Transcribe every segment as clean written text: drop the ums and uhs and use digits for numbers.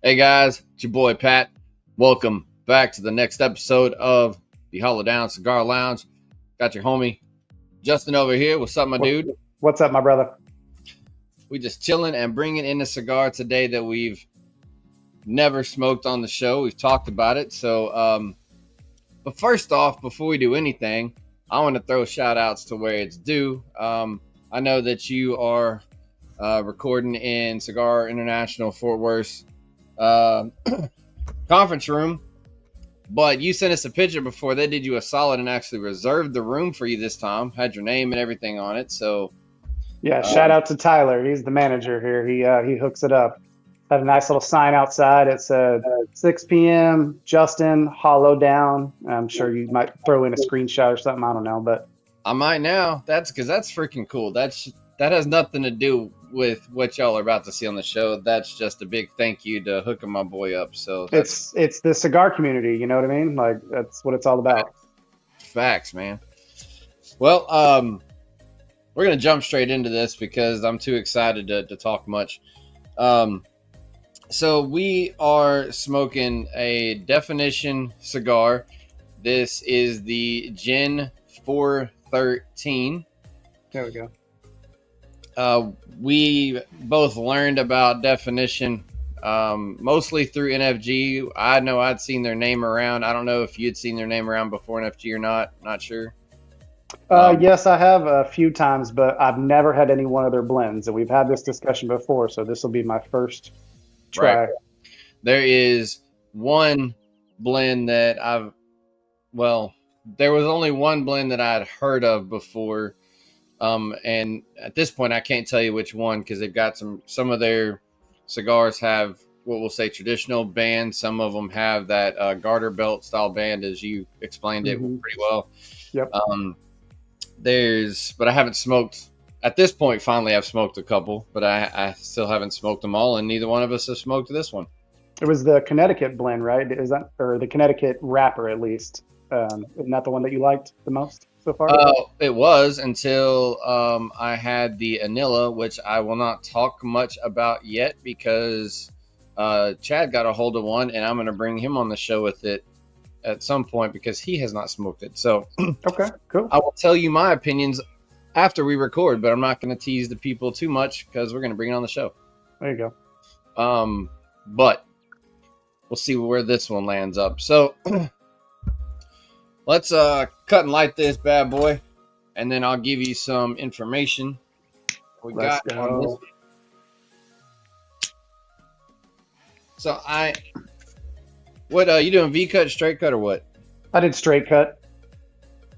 Hey guys, it's your boy Pat. Welcome back to the next episode of the Hollow Down Cigar Lounge. Got your homie Justin over here. What's up, my dude? What's up, my brother? We just chilling and bringing in a cigar today that we've never smoked on the show. We've talked about it. But first off, before we do anything, I want to throw shout outs to where it's due. I know that you are recording in Cigar International Fort Worth conference room, but you sent us a picture before they did you a solid and actually reserved the room for you this time. Had your name and everything on it. So yeah, shout out to Tyler. He's the manager here. He hooks it up. Had a nice little sign outside. It said 6 p.m. Justin Hollow Down. I'm sure you might throw in a screenshot or something. I don't know, but I might now. That's because that's freaking cool. That has nothing to do with what y'all are about to see on the show. That's just a big thank you to hooking my boy up. So it's the cigar community. You know what I mean? Like that's what it's all about. Facts, man. Well, we're gonna jump straight into this because I'm too excited to talk much. So we are smoking a Definition cigar. This is the Gen413. There we go. We both learned about Definition mostly through NFG. I know I'd seen their name around. I don't know if you'd seen their name around before NFG or not. Not sure. Yes, I have a few times, but I've never had any one of their blends. And we've had this discussion before, so this will be my first try. Right. There is one blend that there was only one blend that I had heard of before. And at this point, I can't tell you which one because they've got some of their cigars have what we'll say traditional bands. Some of them have that garter belt style band, as you explained it pretty well. Yep. But I haven't smoked at this point. Finally, I've smoked a couple, but I still haven't smoked them all, and neither one of us have smoked this one. It was the Connecticut blend, right? Is that, or the Connecticut wrapper at least? Isn't that the one that you liked the most so far? It was until I had the Anilla, which I will not talk much about yet because Chad got a hold of one, and I'm going to bring him on the show with it at some point because he has not smoked it. So okay, cool. I will tell you my opinions after we record, but I'm not going to tease the people too much because we're going to bring it on the show. There you go. But we'll see where this one lands up. So let's cut and light this bad boy, and then I'll give you some information Let's got on this. So you doing V-cut, straight cut, or what? I did straight cut.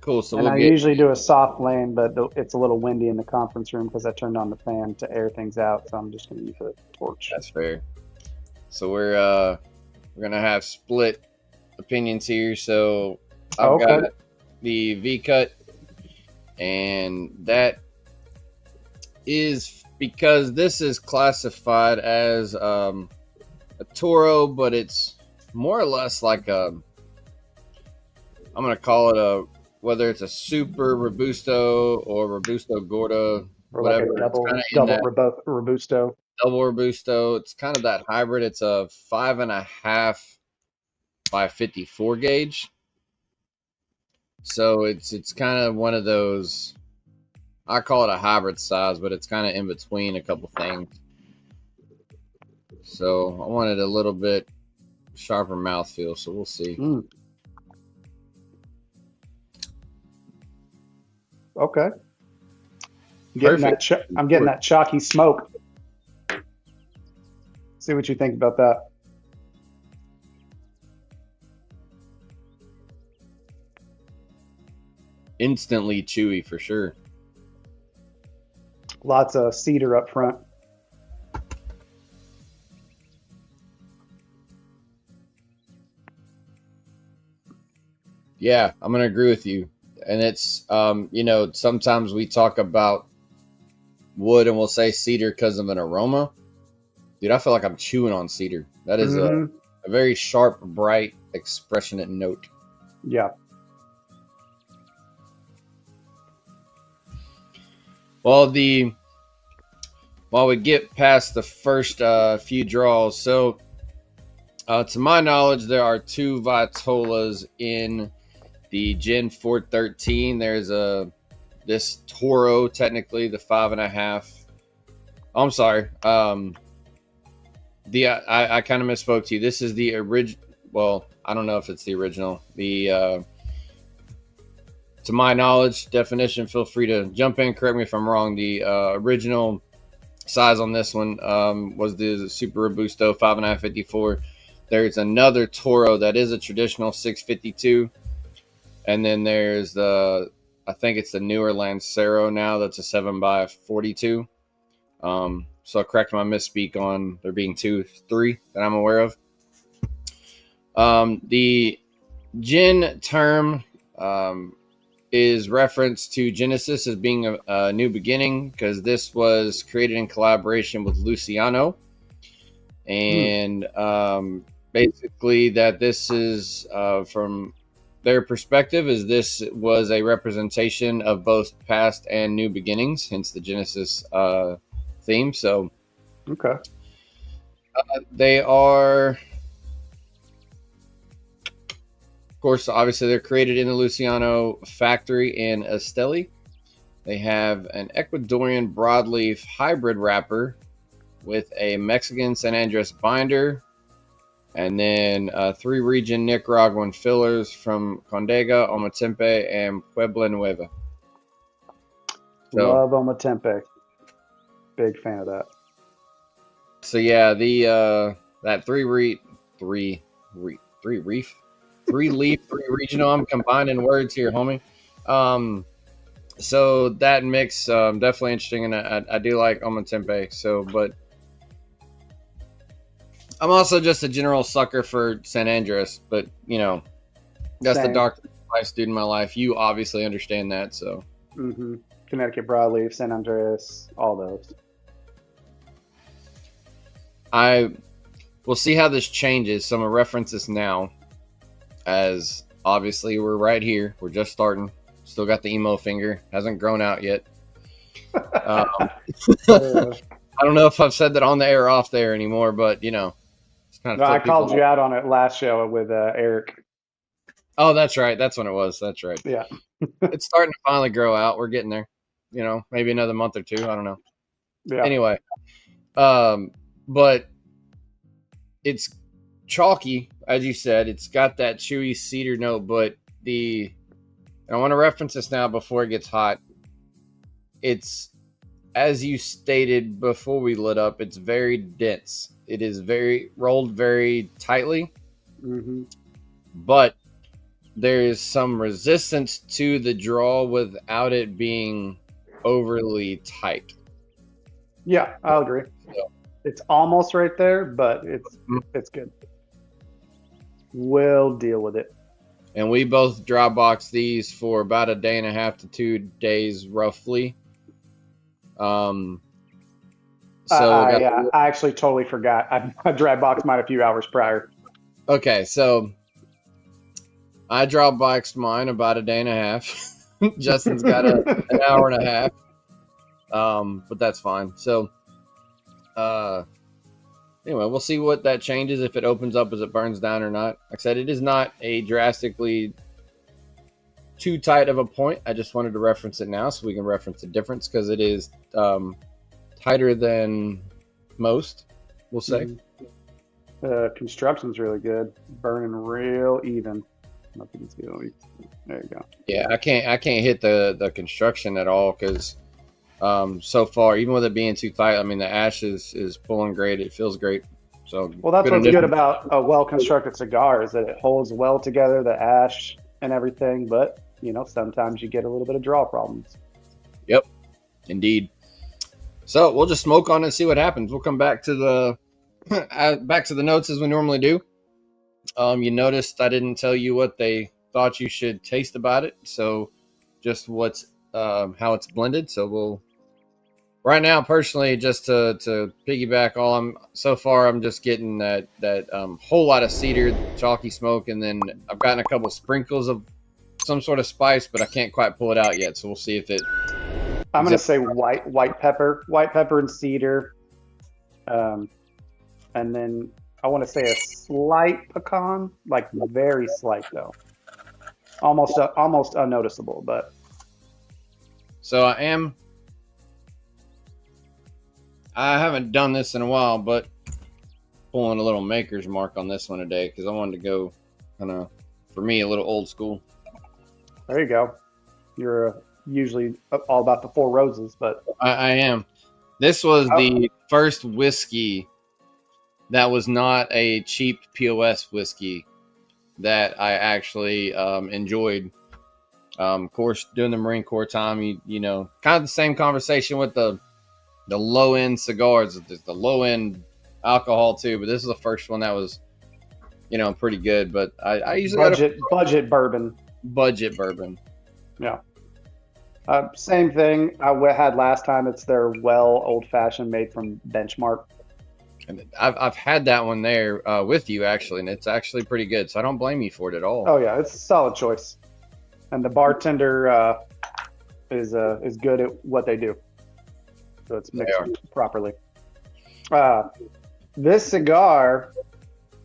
Cool. So I usually do a soft lane, but it's a little windy in the conference room because I turned on the fan to air things out. So I'm just going to use a torch. That's fair. So we're gonna have split opinions here. So I've got the V-cut, and that is because this is classified as a Toro, but it's more or less like I'm going to call it whether it's a super Robusto or Robusto Gorda, or whatever. Like a double Robusto. Double Robusto. It's kind of that hybrid. It's a 5.5 by 54 gauge. So it's kind of one of those, I call it a hybrid size, but it's kind of in between a couple things. So I wanted a little bit sharper mouthfeel, so we'll see. Okay. I'm getting that chalky smoke. See what you think about that. Instantly chewy for sure. Lots of cedar up front. Yeah, I'm going to agree with you. And it's, sometimes we talk about wood and we'll say cedar because of an aroma. Dude, I feel like I'm chewing on cedar. That is a very sharp, bright, expressionate note. Yeah. Well, while we get past the first few draws, so To my knowledge, there are 2 Vitolas in the Gen413. There's this Toro, technically the 5.5. Oh, I'm sorry. I kind of misspoke to you. This is the original. Well, I don't know if it's the original. To my knowledge, definition. Feel free to jump in. Correct me if I'm wrong. The original size on this one was the Super Robusto 5.5 54. There's another Toro that is a traditional 652, and then there's I think it's the newer Lancero now that's a 7x42. So I'll correct my misspeak on there being 3 that I'm aware of. The Gen term is reference to Genesis as being a new beginning, because this was created in collaboration with Luciano, and basically that this is from their perspective is this was a representation of both past and new beginnings, hence the Genesis theme. So okay, they are, of course, obviously they're created in the Luciano factory in Esteli. They have an Ecuadorian broadleaf hybrid wrapper with a Mexican San Andres binder, and then 3 region Nicaraguan fillers from Condega, Ometempe, and Puebla Nueva. So, love Ometempe. Big fan of that. So yeah, that 3 leaf, 3 regional. I'm combining words here, homie. So that mix definitely interesting, and I do like Ometempe. So, but I'm also just a general sucker for San Andres. But you know, that's Same. the dark spice dude in my life. You obviously understand that. So, Connecticut broadleaf, San Andres, all those. We'll see how this changes. So I'm gonna reference this now, as obviously we're right here. We're just starting. Still got the emo finger. Hasn't grown out yet. I don't know if I've said that on the air or off there anymore, but you know, it's kind of. No, I called you out on it last show with Eric. Oh, that's right. That's when it was. That's right. Yeah. It's starting to finally grow out. We're getting there. You know, maybe another month or 2. I don't know. Yeah. Anyway, but it's chalky, as you said. It's got that chewy cedar note, but I want to reference this now before it gets hot. It's, as you stated before we lit up, it's very dense. It is very rolled very tightly, but there is some resistance to the draw without it being overly tight. Yeah, I'll agree. So, it's almost right there, but it's good. We'll deal with it. And we both dry boxed these for about 1.5 to 2 days, roughly. So I actually totally forgot. I dry boxed mine a few hours prior. Okay, so I dry boxed mine about 1.5 days. Justin's got an 1.5 hours. But that's fine. So, anyway, we'll see what that changes, if it opens up as it burns down or not. Like I said, it is not a drastically too tight of a point. I just wanted to reference it now so we can reference the difference, because it is tighter than most, we'll say. Construction's really good. Burning real even. Nothing to see. There you go. Yeah, I can't hit the construction at all, because so far, even with it being too tight, I mean, the ash is pulling great. It feels great. So, well, that's what's good about a well-constructed cigar, is that it holds well together, the ash and everything. But you know, sometimes you get a little bit of draw problems. Yep, indeed. So we'll just smoke on it and see what happens. We'll come back to the notes as we normally do. You noticed I didn't tell you what they thought you should taste about it. So just what's how it's blended. So we'll right now, personally, just to piggyback I'm just getting that whole lot of cedar, chalky smoke, and then I've gotten a couple sprinkles of some sort of spice, but I can't quite pull it out yet. So we'll see if it. I'm going to say white pepper and cedar, and then I want to say a slight pecan, like very slight though, almost unnoticeable. But So I haven't done this in a while, but pulling a little maker's mark on this one today because I wanted to go kind of, for me, a little old school. there you go. You're usually all about the Four Roses, but I am. This was the first whiskey that was not a cheap POS whiskey that I actually enjoyed. Of course, during the Marine Corps time, you know, kind of the same conversation with the low end cigars, the low end alcohol too. But this is the first one that was, you know, pretty good. But I usually budget bourbon. Budget bourbon. Yeah. Same thing I had last time. It's their well old fashioned made from Benchmark. And I've had that one there with you actually, and it's actually pretty good. So I don't blame you for it at all. Oh yeah, it's a solid choice. And the bartender is good at what they do, so it's mixed properly. This cigar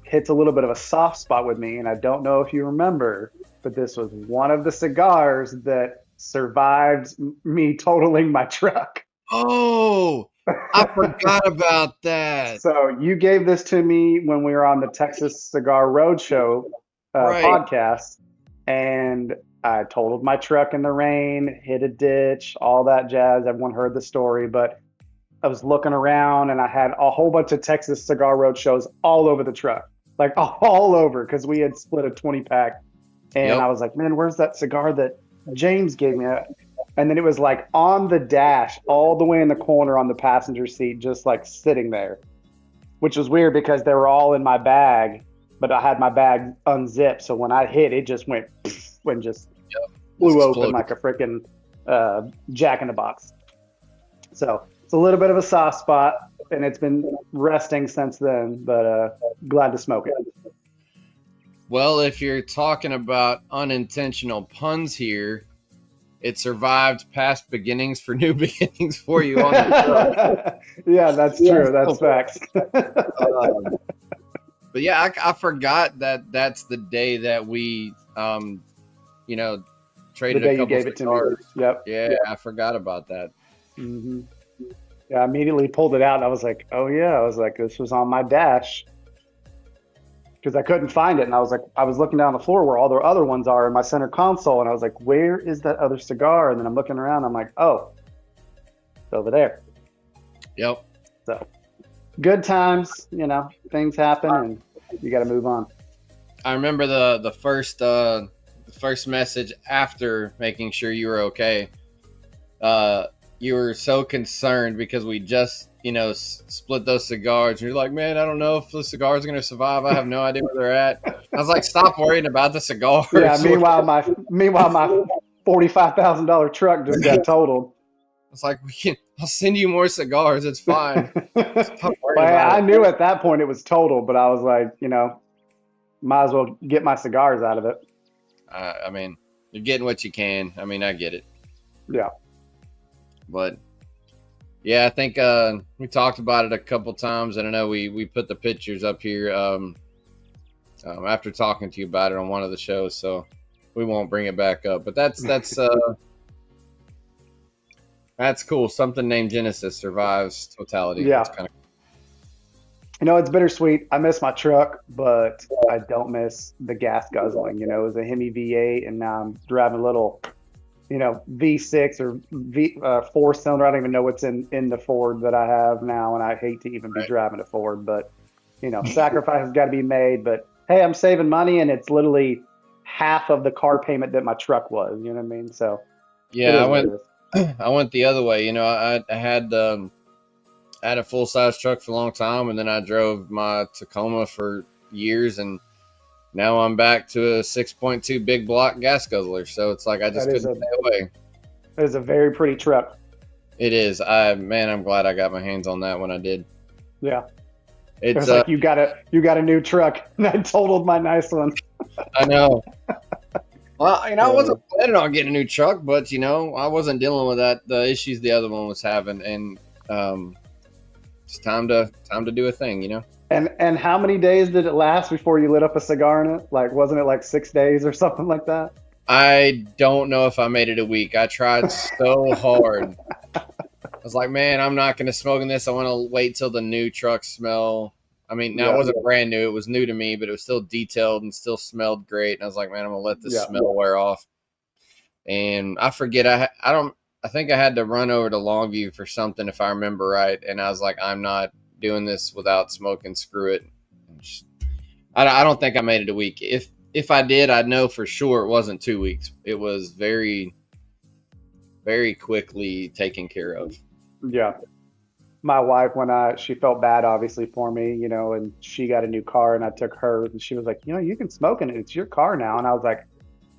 hits a little bit of a soft spot with me, and I don't know if you remember, but this was one of the cigars that survived me totaling my truck. Oh, I forgot about that. So you gave this to me when we were on the Texas Cigar Roadshow podcast, and I totaled my truck in the rain, hit a ditch, all that jazz. Everyone heard the story, but I was looking around and I had a whole bunch of Texas Cigar Roadshows all over the truck, like all over, because we had split a 20-pack. And I was like, man, where's that cigar that James gave me? And then it was like on the dash, all the way in the corner on the passenger seat, just like sitting there, which was weird because they were all in my bag, but I had my bag unzipped. So when I hit, it just went and just flew open like a freaking Jack in the Box. So it's a little bit of a soft spot, and it's been resting since then, but glad to smoke it. Well, if you're talking about unintentional puns here, it survived past beginnings for new beginnings for you on the show. Yeah, that's true. That's facts. But yeah, I forgot that that's the day that we, you know, traded the day a couple you gave cigars. It to me. Yep. Yeah, I forgot about that. Mm-hmm. Yeah, I immediately pulled it out, and I was like, oh yeah. I was like, this was on my dash. Because I couldn't find it, and I was like, I was looking down the floor where all the other ones are in my center console, and I was like, where is that other cigar? And then I'm looking around, I'm like, oh, it's over there. Yep. So, good times, you know, things happen, and you got to move on. I remember the first message after making sure you were okay. You were so concerned because we just, you know, split those cigars. And you're like, man, I don't know if the cigars are going to survive. I have no idea where they're at. I was like, stop worrying about the cigars. Yeah. Meanwhile, my $45,000 truck just got totaled. It's like, I'll send you more cigars. It's fine. I knew at that point it was total, but I was like, you know, might as well get my cigars out of it. I mean, you're getting what you can. I mean, I get it. Yeah. But yeah, I think we talked about it a couple times, and I know we put the pictures up here after talking to you about it on one of the shows, so we won't bring it back up. But that's that's cool. Something named Genesis survives totality. Yeah. That's kind of... You know, it's bittersweet. I miss my truck, but I don't miss the gas guzzling. You know, it was a Hemi V8, and now I'm driving a little, you know, V6 or four-cylinder. I don't even know what's in the Ford that I have now, and I hate to even be driving a Ford. But, you know, sacrifice has got to be made. But, hey, I'm saving money, and it's literally half of the car payment that my truck was. You know what I mean? So, yeah, I went the other way. You know, I had a full-size truck for a long time, and then I drove my Tacoma for years, and now I'm back to a 6.2 big block gas guzzler. So it's like I just couldn't stay away. It is a very pretty truck. It is. Man, I'm glad I got my hands on that when I did. Yeah. It's like you got a new truck, and I totaled my nice one. I know. Well, you know, I wasn't planning on getting a new truck, but you know, I wasn't dealing with the issues the other one was having, and it's time to do a thing, you know. And how many days did it last before you lit up a cigar in it? Like, wasn't it like 6 days or something like that? I don't know if I made it a week. I tried so hard. I was like, man, I'm not going to smoke in this. I want to wait till the new truck smell. I mean, now it Yeah, wasn't brand new. It was new to me, but it was still detailed and still smelled great. And I was like, man, I'm going to let this yeah. smell wear off. And I forget, I think I had to run over to Longview for something if I remember right. And I was like, I'm not doing this without smoking. Screw it. I don't think I made it a week. If I did, I'd know for sure it wasn't 2 weeks. It was very, very quickly taken care of. Yeah. My wife, she felt bad obviously for me, and she got a new car and I took hers and she was like, you can smoke in it. It's your car now. And I was like,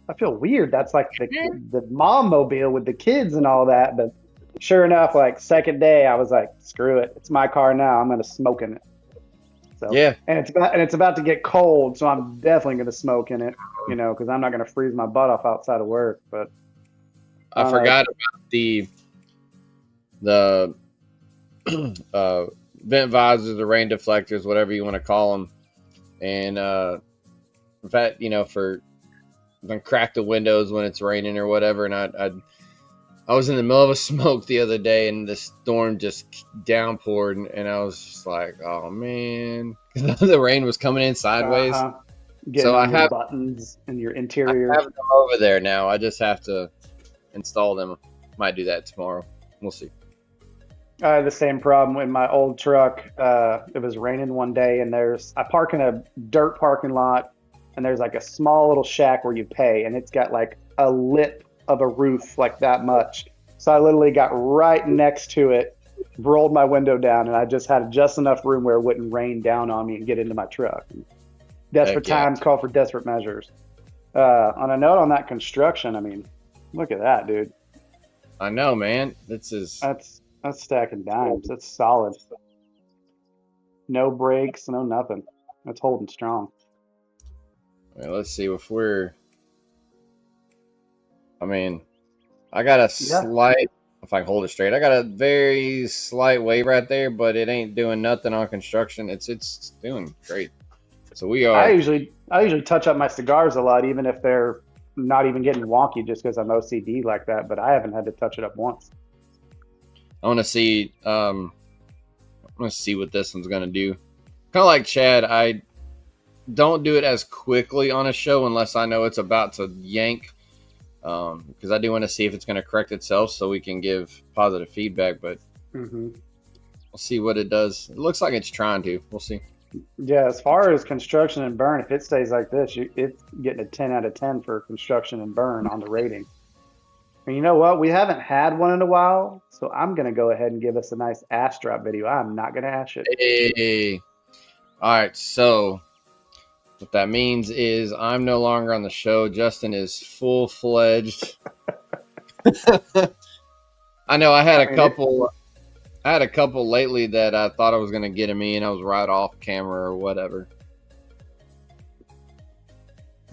I feel weird. That's like the mom mobile with the kids and all that. But sure enough, like second day, I was like, screw it. It's my car now. I'm gonna smoke in it. So Yeah. and it's about to get cold, so I'm definitely gonna smoke in it, because I'm not gonna freeze my butt off outside of work. But I forgot about the vent visors, the rain deflectors, whatever you want to call them. And in fact, for then crack the windows when it's raining or whatever. And I was in the middle of a smoke the other day, and the storm just downpoured, and I was just like, oh man, the rain was coming in sideways. Getting so on your buttons and your interior. I have them over there now. I just have to install them. Might do that tomorrow. We'll see. I had the same problem in my old truck. It was raining one day, and I park in a dirt parking lot, and there's like a small little shack where you pay, and it's got like a lip of a roof like that much. So I literally got right next to it, rolled my window down, and I just had just enough room where it wouldn't rain down on me and get into my truck. Desperate times call for desperate measures. On a note on that construction, I mean, look at that, dude. I know, man. That's stacking dimes. That's solid. No breaks, no nothing. That's holding strong. Well, let's see if I got a slight, if I can hold it straight, I got a very slight wave right there, but it ain't doing nothing on construction. It's doing great. So we are. I usually touch up my cigars a lot, even if they're not even getting wonky, just because I'm OCD like that. But I haven't had to touch it up once. I want to see. I want to see what this one's gonna do. Kind of like Chad, I don't do it as quickly on a show unless I know it's about to yank, because I do want to see if it's going to correct itself so we can give positive feedback. But we'll see what it does. It looks like it's trying to. We'll see. Yeah, as far as construction and burn, if it stays like this, it's getting a 10 out of 10 for construction and burn on the rating. And you know what? We haven't had one in a while, so I'm going to go ahead and give us a nice ash drop video. I'm not going to ash it. Hey. All right, so what that means is I'm no longer on the show. Justin is full-fledged. I know I had a couple lately that I thought I was going to get him in. I was right off camera or whatever.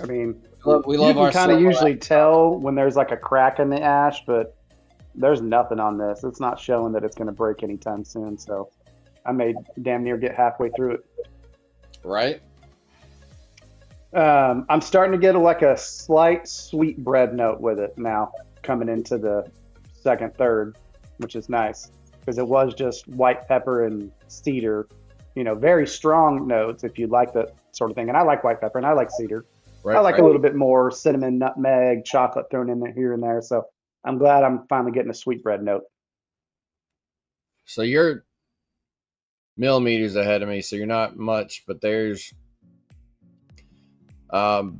I mean, we love you can kind of usually tell when there's like a crack in the ash, but there's nothing on this. It's not showing that it's going to break anytime soon. So I may damn near get halfway through it. Right. I'm starting to get like a slight sweet bread note with it now, coming into the second, third, which is nice because it was just white pepper and cedar, very strong notes if you like that sort of thing. And I like white pepper and I like cedar. Right, I like a little bit more cinnamon, nutmeg, chocolate thrown in there here and there. So I'm glad I'm finally getting a sweet bread note. So you're millimeters ahead of me, so you're not much, but there's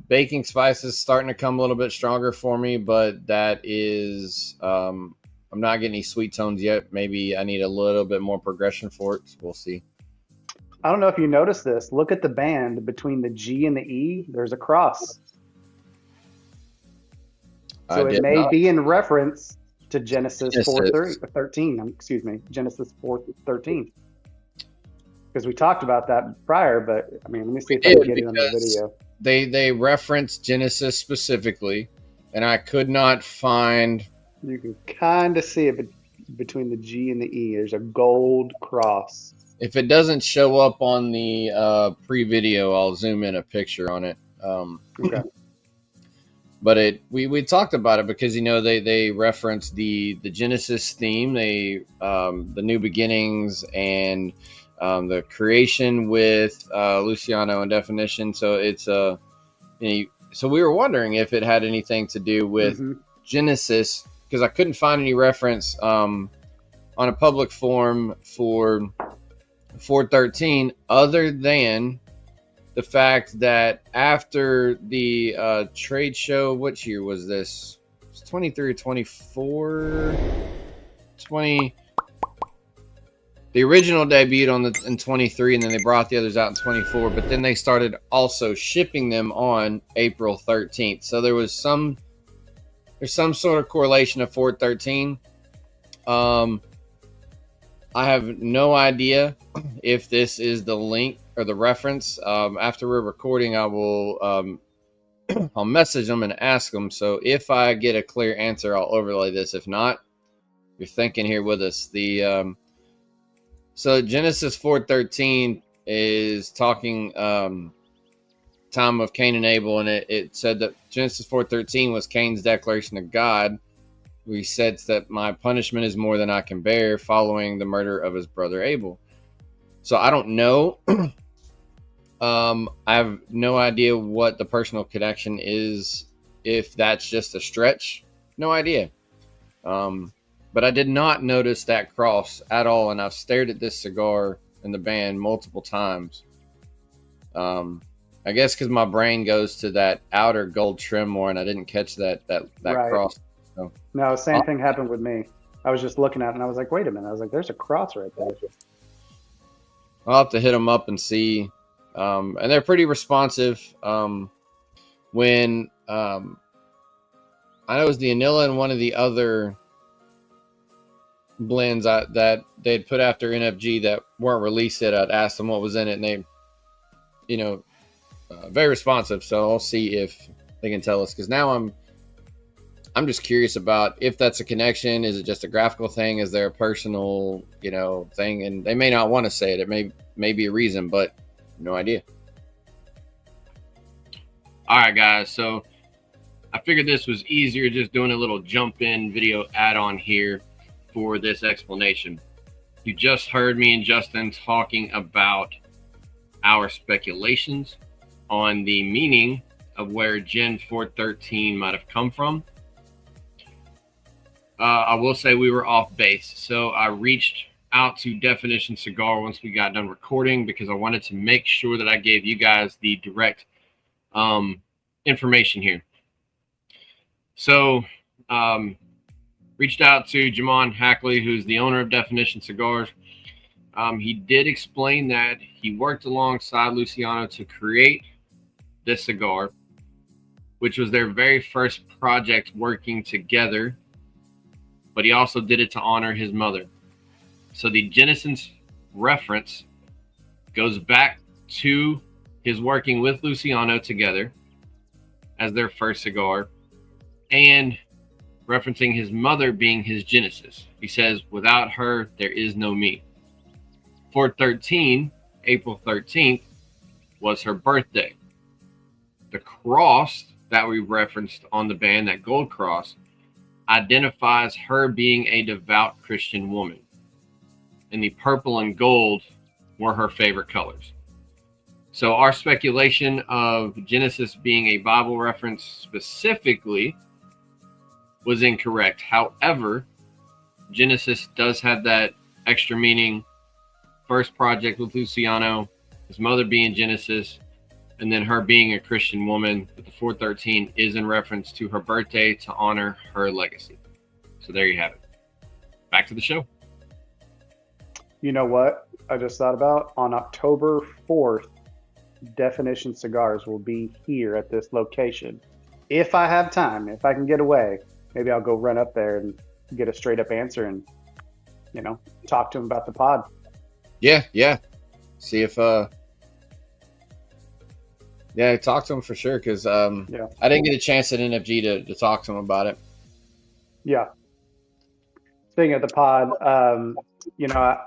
baking spices starting to come a little bit stronger for me, but that is I'm not getting any sweet tones yet. Maybe I need a little bit more progression for it. So we'll see. I don't know if you noticed this. Look at the band between the G and the E. There's a cross. So it may be in reference to Genesis 4:13. Excuse me, Genesis 4:13. Because we talked about that prior, but I mean, let me see if I can get it on the video. They reference Genesis specifically, and I could not find. You can kind of see it, but between the G and the E. There's a gold cross. If it doesn't show up on the pre-video, I'll zoom in a picture on it. Okay. But we talked about it because they referenced the Genesis theme, the new beginnings, and the creation with Luciano and definition. So it's so we were wondering if it had anything to do with Genesis, because I couldn't find any reference on a public forum for 413 other than the fact that after the trade show, which year was this? It was 23 or 24? 20. The original debuted in 23, and then they brought the others out in 24, but then they started also shipping them on April 13th. So there's some sort of correlation of 413. I have no idea if this is the link or the reference. After we're recording, I will I'll message them and ask them. So if I get a clear answer, I'll overlay this. If not, you're thinking here with us. So Genesis 4:13 is talking time of Cain and Abel, and it said that Genesis 4:13 was Cain's declaration to God. He said that my punishment is more than I can bear following the murder of his brother Abel. So I don't know. I have no idea what the personal connection is, if that's just a stretch. No idea. But I did not notice that cross at all, and I've stared at this cigar in the band multiple times. I guess because my brain goes to that outer gold trim more, and I didn't catch that Right. cross. So, No, same thing happened with me. I was just looking at it, and I was like, wait a minute. I was like, there's a cross right there. I'll have to hit them up and see. And they're pretty responsive. When I know it was the Anilla and one of the other blends that they'd put after NFG that weren't released yet, I'd asked them what was in it, and they, very responsive. So I'll see if they can tell us, because now I'm just curious about if that's a connection. Is it just a graphical thing? Is there a personal, thing? And they may not want to say it. It may be a reason, but no idea. All right, guys. So I figured this was easier just doing a little jump in video add-on here for this explanation. You just heard me and Justin talking about our speculations on the meaning of where Gen 413 might have come from. I will say we were off base. So I reached out to Definition Cigar once we got done recording, because I wanted to make sure that I gave you guys the direct information here. So reached out to Jamon Hackley, who's the owner of Definition Cigars. He did explain that he worked alongside Luciano to create this cigar, which was their very first project working together, but he also did it to honor his mother. So the Genesis reference goes back to his working with Luciano together as their first cigar, and referencing his mother being his Genesis. He says, without her, there is no me. 413, April 13th, was her birthday. The cross that we referenced on the band, that gold cross, identifies her being a devout Christian woman. And the purple and gold were her favorite colors. So our speculation of Genesis being a Bible reference specifically was incorrect. However, Genesis does have that extra meaning. First project with Luciano, his mother being Genesis, and then her being a Christian woman. But the 413 is in reference to her birthday to honor her legacy. So there you have it. Back to the show. You know what I just thought about? On October 4th, Definition Cigars will be here at this location. If I have time, if I can get away, maybe I'll go run up there and get a straight up answer and, talk to him about the pod. Yeah. See if, talk to him for sure. Cause, I didn't get a chance at NFG to talk to him about it. Yeah. speaking of the pod, you know,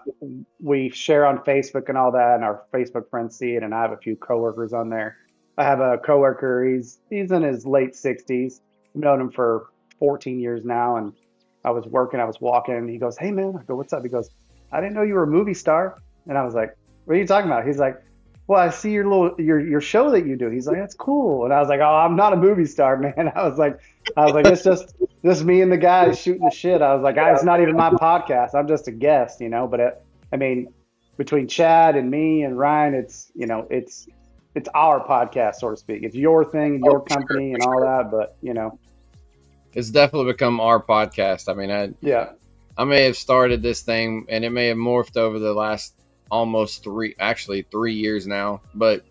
we share on Facebook and all that, and our Facebook friends see it, and I have a few coworkers on there. I have a coworker. He's in his late 60s. I've known him for 14 years now, and I was working, I was walking, and he goes, "Hey man," I go, "What's up?" He goes, "I didn't know you were a movie star," and I was like, "What are you talking about?" He's like, "Well, I see your show that you do." He's like, "That's cool," and I was like, "Oh, I'm not a movie star, man." I was like, it's just me and the guys shooting the shit. I was like, it's not even my podcast. I'm just a guest, you know. But I mean, between Chad and me and Ryan, it's our podcast, so to speak. It's your thing, your company, and all that. But It's definitely become our podcast. I mean, yeah, I may have started this thing, and it may have morphed over the last almost 3 years now. But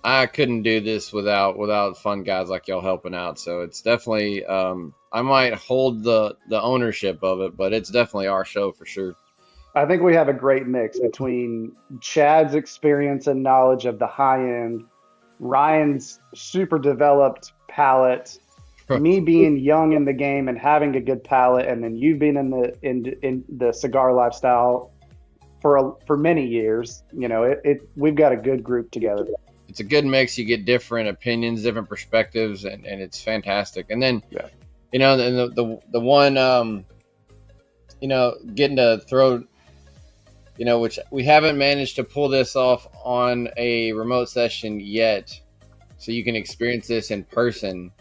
I couldn't do this without fun guys like y'all helping out. So it's definitely I might hold the ownership of it, but it's definitely our show for sure. I think we have a great mix between Chad's experience and knowledge of the high end, Ryan's super developed palate, me being young in the game and having a good palate, and then you being in the cigar lifestyle for many years. We've got a good group together. It's a good mix. You get different opinions, different perspectives, and it's fantastic. And then, the one, getting to throw, which we haven't managed to pull this off on a remote session yet, so you can experience this in person.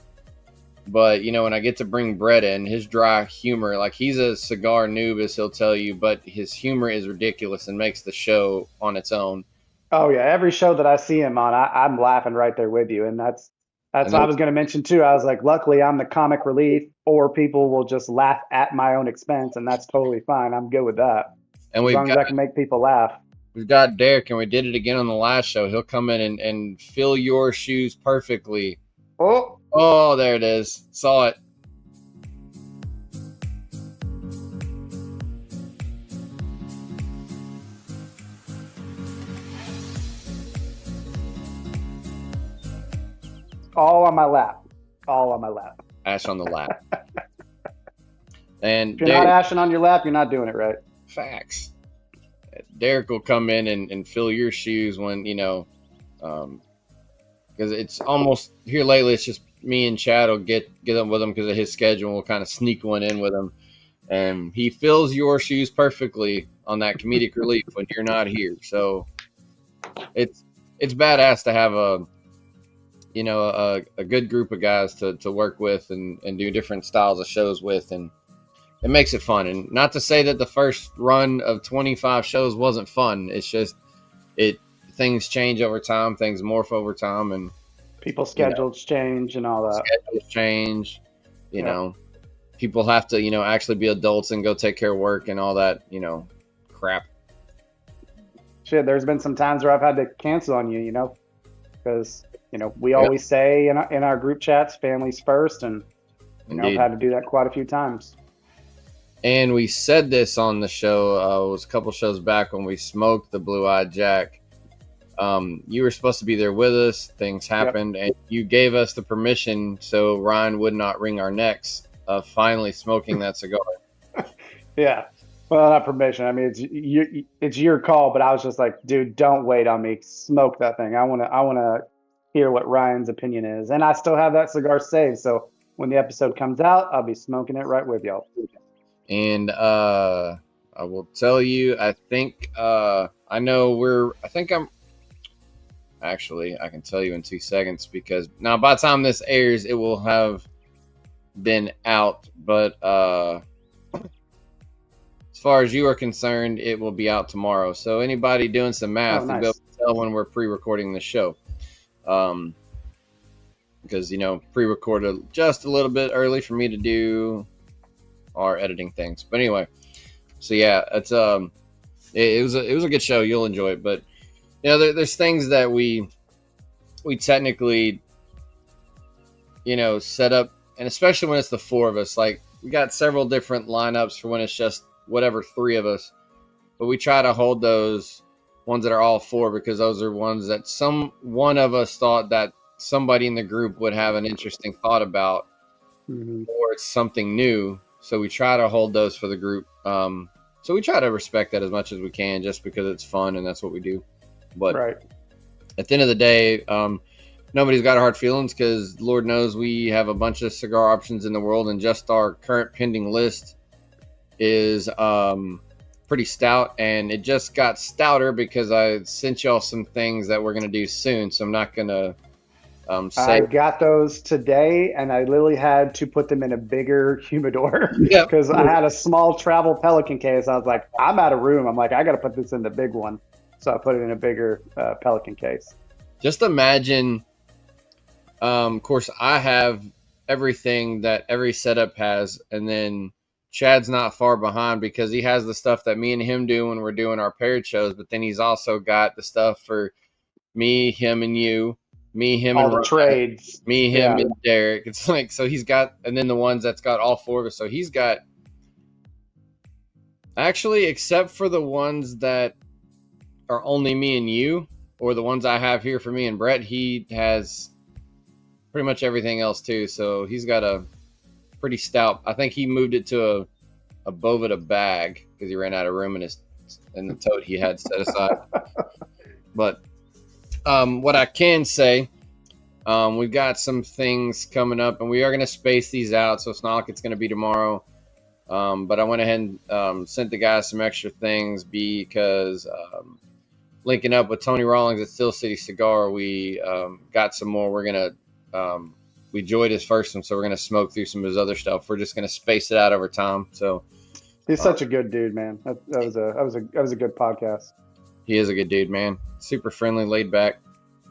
But, when I get to bring Brett in, his dry humor, like he's a cigar noob, as he'll tell you, but his humor is ridiculous and makes the show on its own. Oh yeah, every show that I see him on, I'm laughing right there with you, and that's what I was going to mention too. I was like, luckily I'm the comic relief, or people will just laugh at my own expense, and that's totally fine. I'm good with that, and as long as I can make people laugh. We've got Derek, and we did it again on the last show. He'll come in and fill your shoes perfectly. Oh, there it is. Saw it. All on my lap. All on my lap. Ash on the lap. And if you're not ashing on your lap, you're not doing it right. Facts. Derek will come in and fill your shoes when, because it's almost here lately. It's just me and Chad will get them with him because of his schedule. We'll kind of sneak one in with him. And he fills your shoes perfectly on that comedic relief when you're not here. So it's badass to have a good group of guys to work with and do different styles of shows with, and it makes it fun. And not to say that the first run of 25 shows wasn't fun. It's just things change over time, things morph over time, and people's schedules change and all that. Schedules change, you know. People have to, actually be adults and go take care of work and all that, crap. Shit, there's been some times where I've had to cancel on you, because we always say in our group chats, families first, and I've had to do that quite a few times. And we said this on the show, it was a couple shows back when we smoked the Blue-Eyed Jack. You were supposed to be there with us. Things happened, and you gave us the permission so Ryan would not wring our necks of finally smoking that cigar. Yeah. Well, not permission. I mean, it's your call, but I was just like, dude, don't wait on me. Smoke that thing. I want to hear what Ryan's opinion is. And I still have that cigar saved. So when the episode comes out, I'll be smoking it right with y'all. And I will tell you, I think I can tell you in 2 seconds, because now by the time this airs, it will have been out. But as far as you are concerned, it will be out tomorrow. So anybody doing some math will be able to tell when we're pre-recording the show. Because, pre-recorded just a little bit early for me to do our editing things. But anyway, so yeah, it's it was a good show. You'll enjoy it. But there's things that we technically set up, and especially when it's the four of us. Like, we got several different lineups for when it's just whatever, three of us, but we try to hold those ones that are all four, because those are ones that one of us thought that somebody in the group would have an interesting thought about, or it's something new. So we try to hold those for the group. So we try to respect that as much as we can, just because it's fun and that's what we do. But at the end of the day, nobody's got hard feelings, because Lord knows we have a bunch of cigar options in the world, and just our current pending list is pretty stout, and it just got stouter because I sent y'all some things that we're going to do soon. So I'm not going to say. I got those today, and I literally had to put them in a bigger humidor because I had a small travel Pelican case. I was like, I'm out of room. I'm like, I got to put this in the big one. So I put it in a bigger Pelican case. Just imagine, of course, I have everything that every setup has, and then Chad's not far behind because he has the stuff that me and him do when we're doing our paired shows, but then he's also got the stuff for me, him, and you, me, him, all and the Ryan, trades, me, him, and Derek. It's like, so he's got, and then the ones that's got all four of us. So he's got, actually, except for the ones that are only me and you, or the ones I have here for me and Brett, he has pretty much everything else too. So he's got a pretty stout. I think he moved it to a Bovita bag because he ran out of room in the tote he had set aside. But what I can say, we've got some things coming up, and we are going to space these out, so it's not like it's going to be tomorrow. But I went ahead and sent the guys some extra things because linking up with Tony Rawlings at Steel City Cigar, we got some more. We're going to we enjoyed his first one, so we're going to smoke through some of his other stuff. We're just going to space it out over time. So he's such a good dude, man. That was a good podcast. He is a good dude, man. Super friendly, laid back.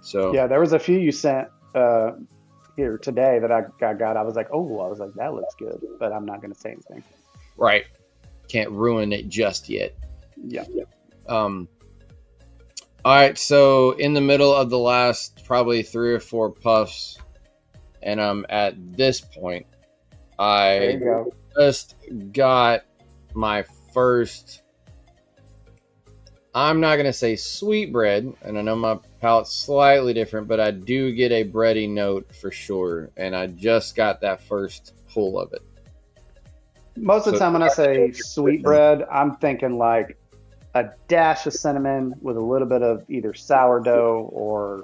So yeah, there was a few you sent here today that I got. I was like, oh, I was like, that looks good, but I'm not going to say anything. Right. Can't ruin it just yet. Yeah. All right. So in the middle of the last probably 3 or 4 puffs, and I'm at this point, I just got my first, I'm not going to say sweet bread, and I know my palate's slightly different, but I do get a bready note for sure, and I just got that first pull of it. Most of the time when I say sweet bread, I'm thinking like a dash of cinnamon with a little bit of either sourdough or,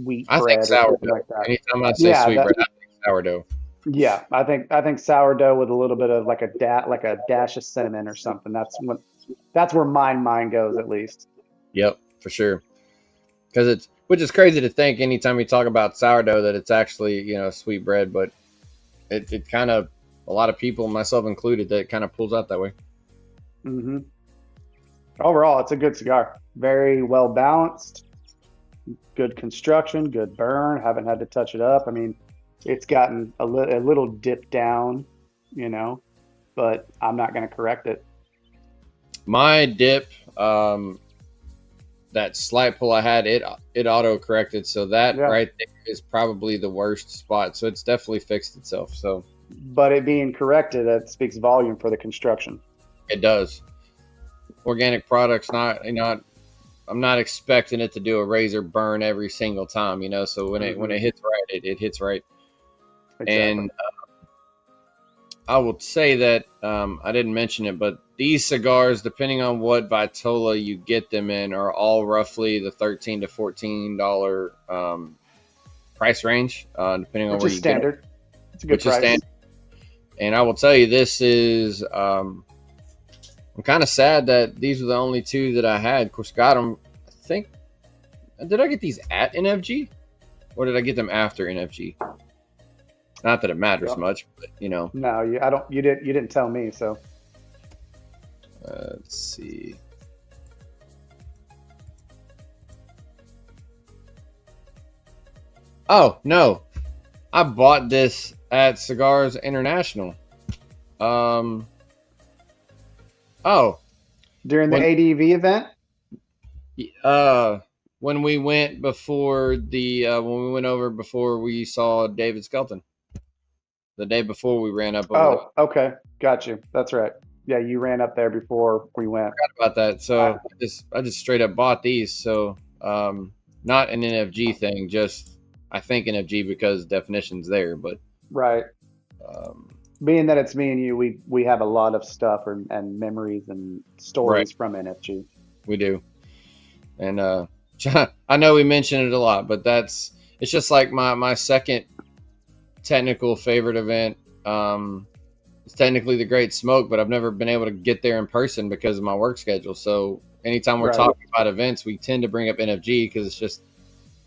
wheat bread. I think sourdough. Like that. Anytime I say sweet bread, I think sourdough. Yeah, I think sourdough with a little bit of like a dash of cinnamon or something. That's where my mind goes, at least. Yep, for sure. Because which is crazy to think anytime we talk about sourdough that it's actually sweet bread, but it kind of, a lot of people, myself included, that it kind of pulls out that way. Mm-hmm. Overall, it's a good cigar. Very well balanced, good construction, good burn. Haven't had to touch it up. I mean, it's gotten a little dip down, but I'm not going to correct it. My dip, that slight pull I had, it auto corrected, so that right there is probably the worst spot. So it's definitely fixed itself. So, but it being corrected, that speaks volume for the construction. It does. Organic products, I'm not expecting it to do a razor burn every single time, So when it hits right, it hits right. Exactly. And I will say that I didn't mention it, but these cigars, depending on what Vitola you get them in, are all roughly the $13 to $14 price range, depending on where you standard. Get them. It's a good price. Is standard. And I will tell you, this is. I'm kind of sad that these are the only 2 that I had. Of course, got them. I think. Did I get these at NFG, or did I get them after NFG? Not that it matters much, but No, I don't. You didn't tell me, so. Let's see. Oh no, I bought this at Cigars International. During the ADV event? When we went before when we went over before we saw David Skelton. The day before we ran up over there. Okay. Got you. That's right. Yeah, you ran up there before we went. I forgot about that. So I just straight up bought these. So not an NFG thing, just I think NFG because definition's there, but right. Being that it's me and you, we have a lot of stuff and memories and Right, stories from NFG. we do. And I know we mention it a lot, but it's just like my second technical favorite event. It's technically the Great Smoke, but I've never been able to get there in person because of my work schedule. So anytime we're Right. talking about events, we tend to bring up NFG because it's just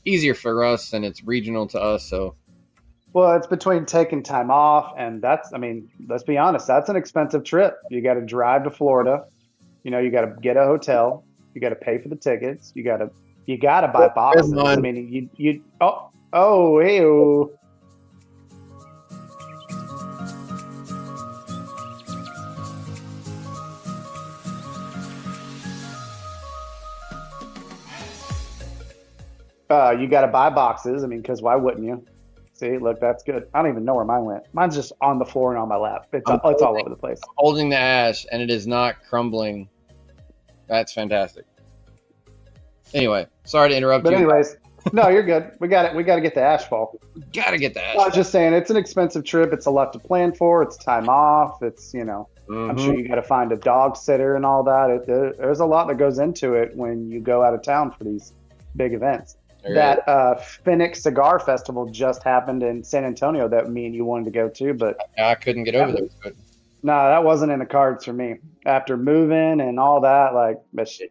easier for us and it's regional to us. So Well, it's between taking time off, and I mean, let's be honest, that's an expensive trip. You got to drive to Florida. You got to get a hotel. You got to pay for the tickets. You got to buy there's boxes. I mine. mean, hey, you got to buy boxes. I mean, because why wouldn't you? See, look, that's good. I don't even know where mine went. Mine's just on the floor and on my lap. I'm It's all over the place. holding the ash and it is not crumbling. That's fantastic. Anyway, sorry to interrupt But you. anyways, no, you're good. We got it. We got to get the asphalt. Gotta get the I was ash. just saying, it's an expensive trip. It's a lot to plan for. It's time off. I'm sure Mm-hmm. you got to find a dog sitter and all that. There's a lot that goes into it when you go out of town for these big events. That Phoenix Cigar Festival just happened in San Antonio that me and you wanted to go to, but I couldn't get over there. But no, that wasn't in the cards for me. After moving and all that, like,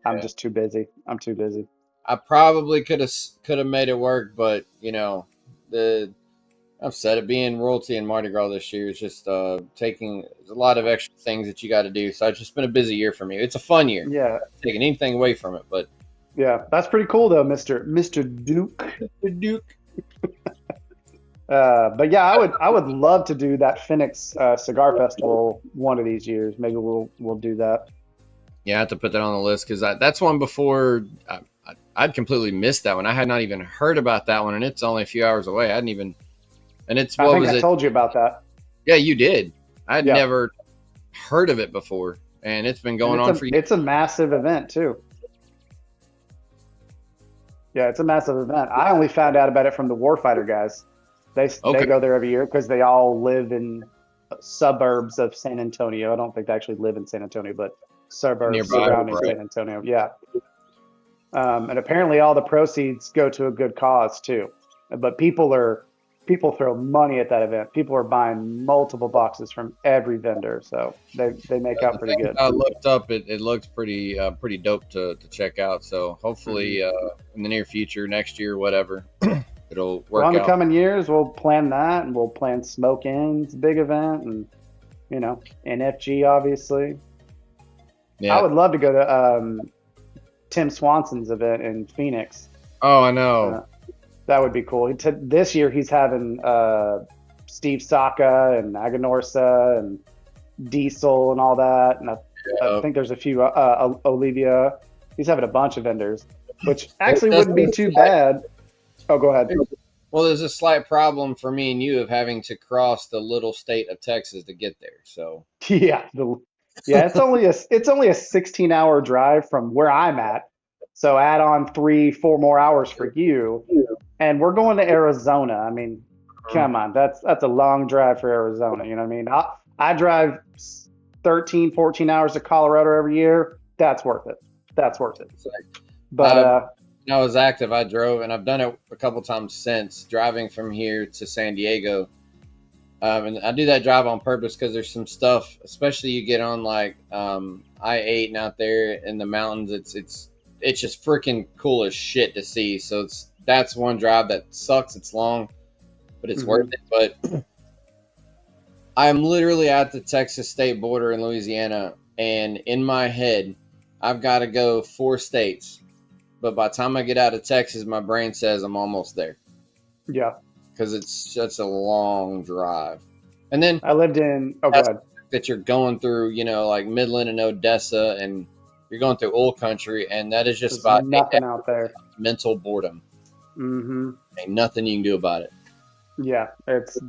I'm yeah, just too busy. I'm too busy. I probably could have made it work, but the I've said it, being royalty and Mardi Gras this year is just taking a lot of extra things that you got to do. So it's just been a busy year for me. It's a fun year. Yeah, Not taking anything away from it, but yeah, that's pretty cool though, Mister Duke. the Duke. But yeah, I would love to do that Phoenix Cigar Festival one of these years. Maybe we'll do that. Yeah, I have to put that on the list because that's one before I'd completely missed that one. I had not even heard about that one, and it's only a few hours away. I hadn't even, and it's I what think was I it? told you about that. Yeah, you did. I'd Yeah, never heard of it before, and it's been and going it's on a for years. it's a massive event too. Yeah, it's a massive event. I only found out about it from the Warfighter guys. They Okay, go there every year because they all live in suburbs of San Antonio. I don't think they actually live in San Antonio, but suburbs nearby, surrounding right? San Antonio. Yeah. And apparently all the proceeds go to a good cause too. But people throw money at that event. People are buying multiple boxes from every vendor, so they make out The pretty things good. I looked up, it looked pretty dope to check out. So Hmm. hopefully, in the near future, next year, whatever, it'll Well, in work the out. coming years, we'll plan that, and we'll plan Smoke Inn's big event, and NFG obviously. I Yeah. would love to go to Tim Swanson's event in Phoenix. Oh, I know. Uh, that would be cool. This year he's having Steve Saka and Aganorsa and Diesel and all that, and I Uh, think there's a few Olivia. He's having a bunch of vendors, which actually there's wouldn't be a too slight, bad. Oh, go ahead. well, there's a slight problem for me and you of having to cross the little state of Texas to get there. So Yeah, yeah. It's only a 16-hour drive from where I'm at. So add on 3, 4 more hours for you, and we're going to Arizona. I mean, come on, that's a long drive for Arizona. You know what I mean? I drive 13, 14 hours to Colorado every year. That's worth it. That's worth it. it's like, But when I was active, I drove, and I've done it a couple times since driving from here to San Diego. And I do that drive on purpose because there's some stuff, especially you get on like I-8 and out there in the mountains. It's just freaking cool as shit to see. So that's one drive that sucks. It's long, but it's worth mhm, it. But I'm literally at the Texas state border in Louisiana, and in my head, I've got to go 4 states. But by the time I get out of Texas, my brain says I'm almost there yeah, because it's such a long drive. And then I lived in. Oh, go that's ahead. that you're going through, like Midland and Odessa, and you're going through oil country, and that is just There's about nothing out there. mental boredom. Hmm. Ain't nothing you can do about it. Yeah, it's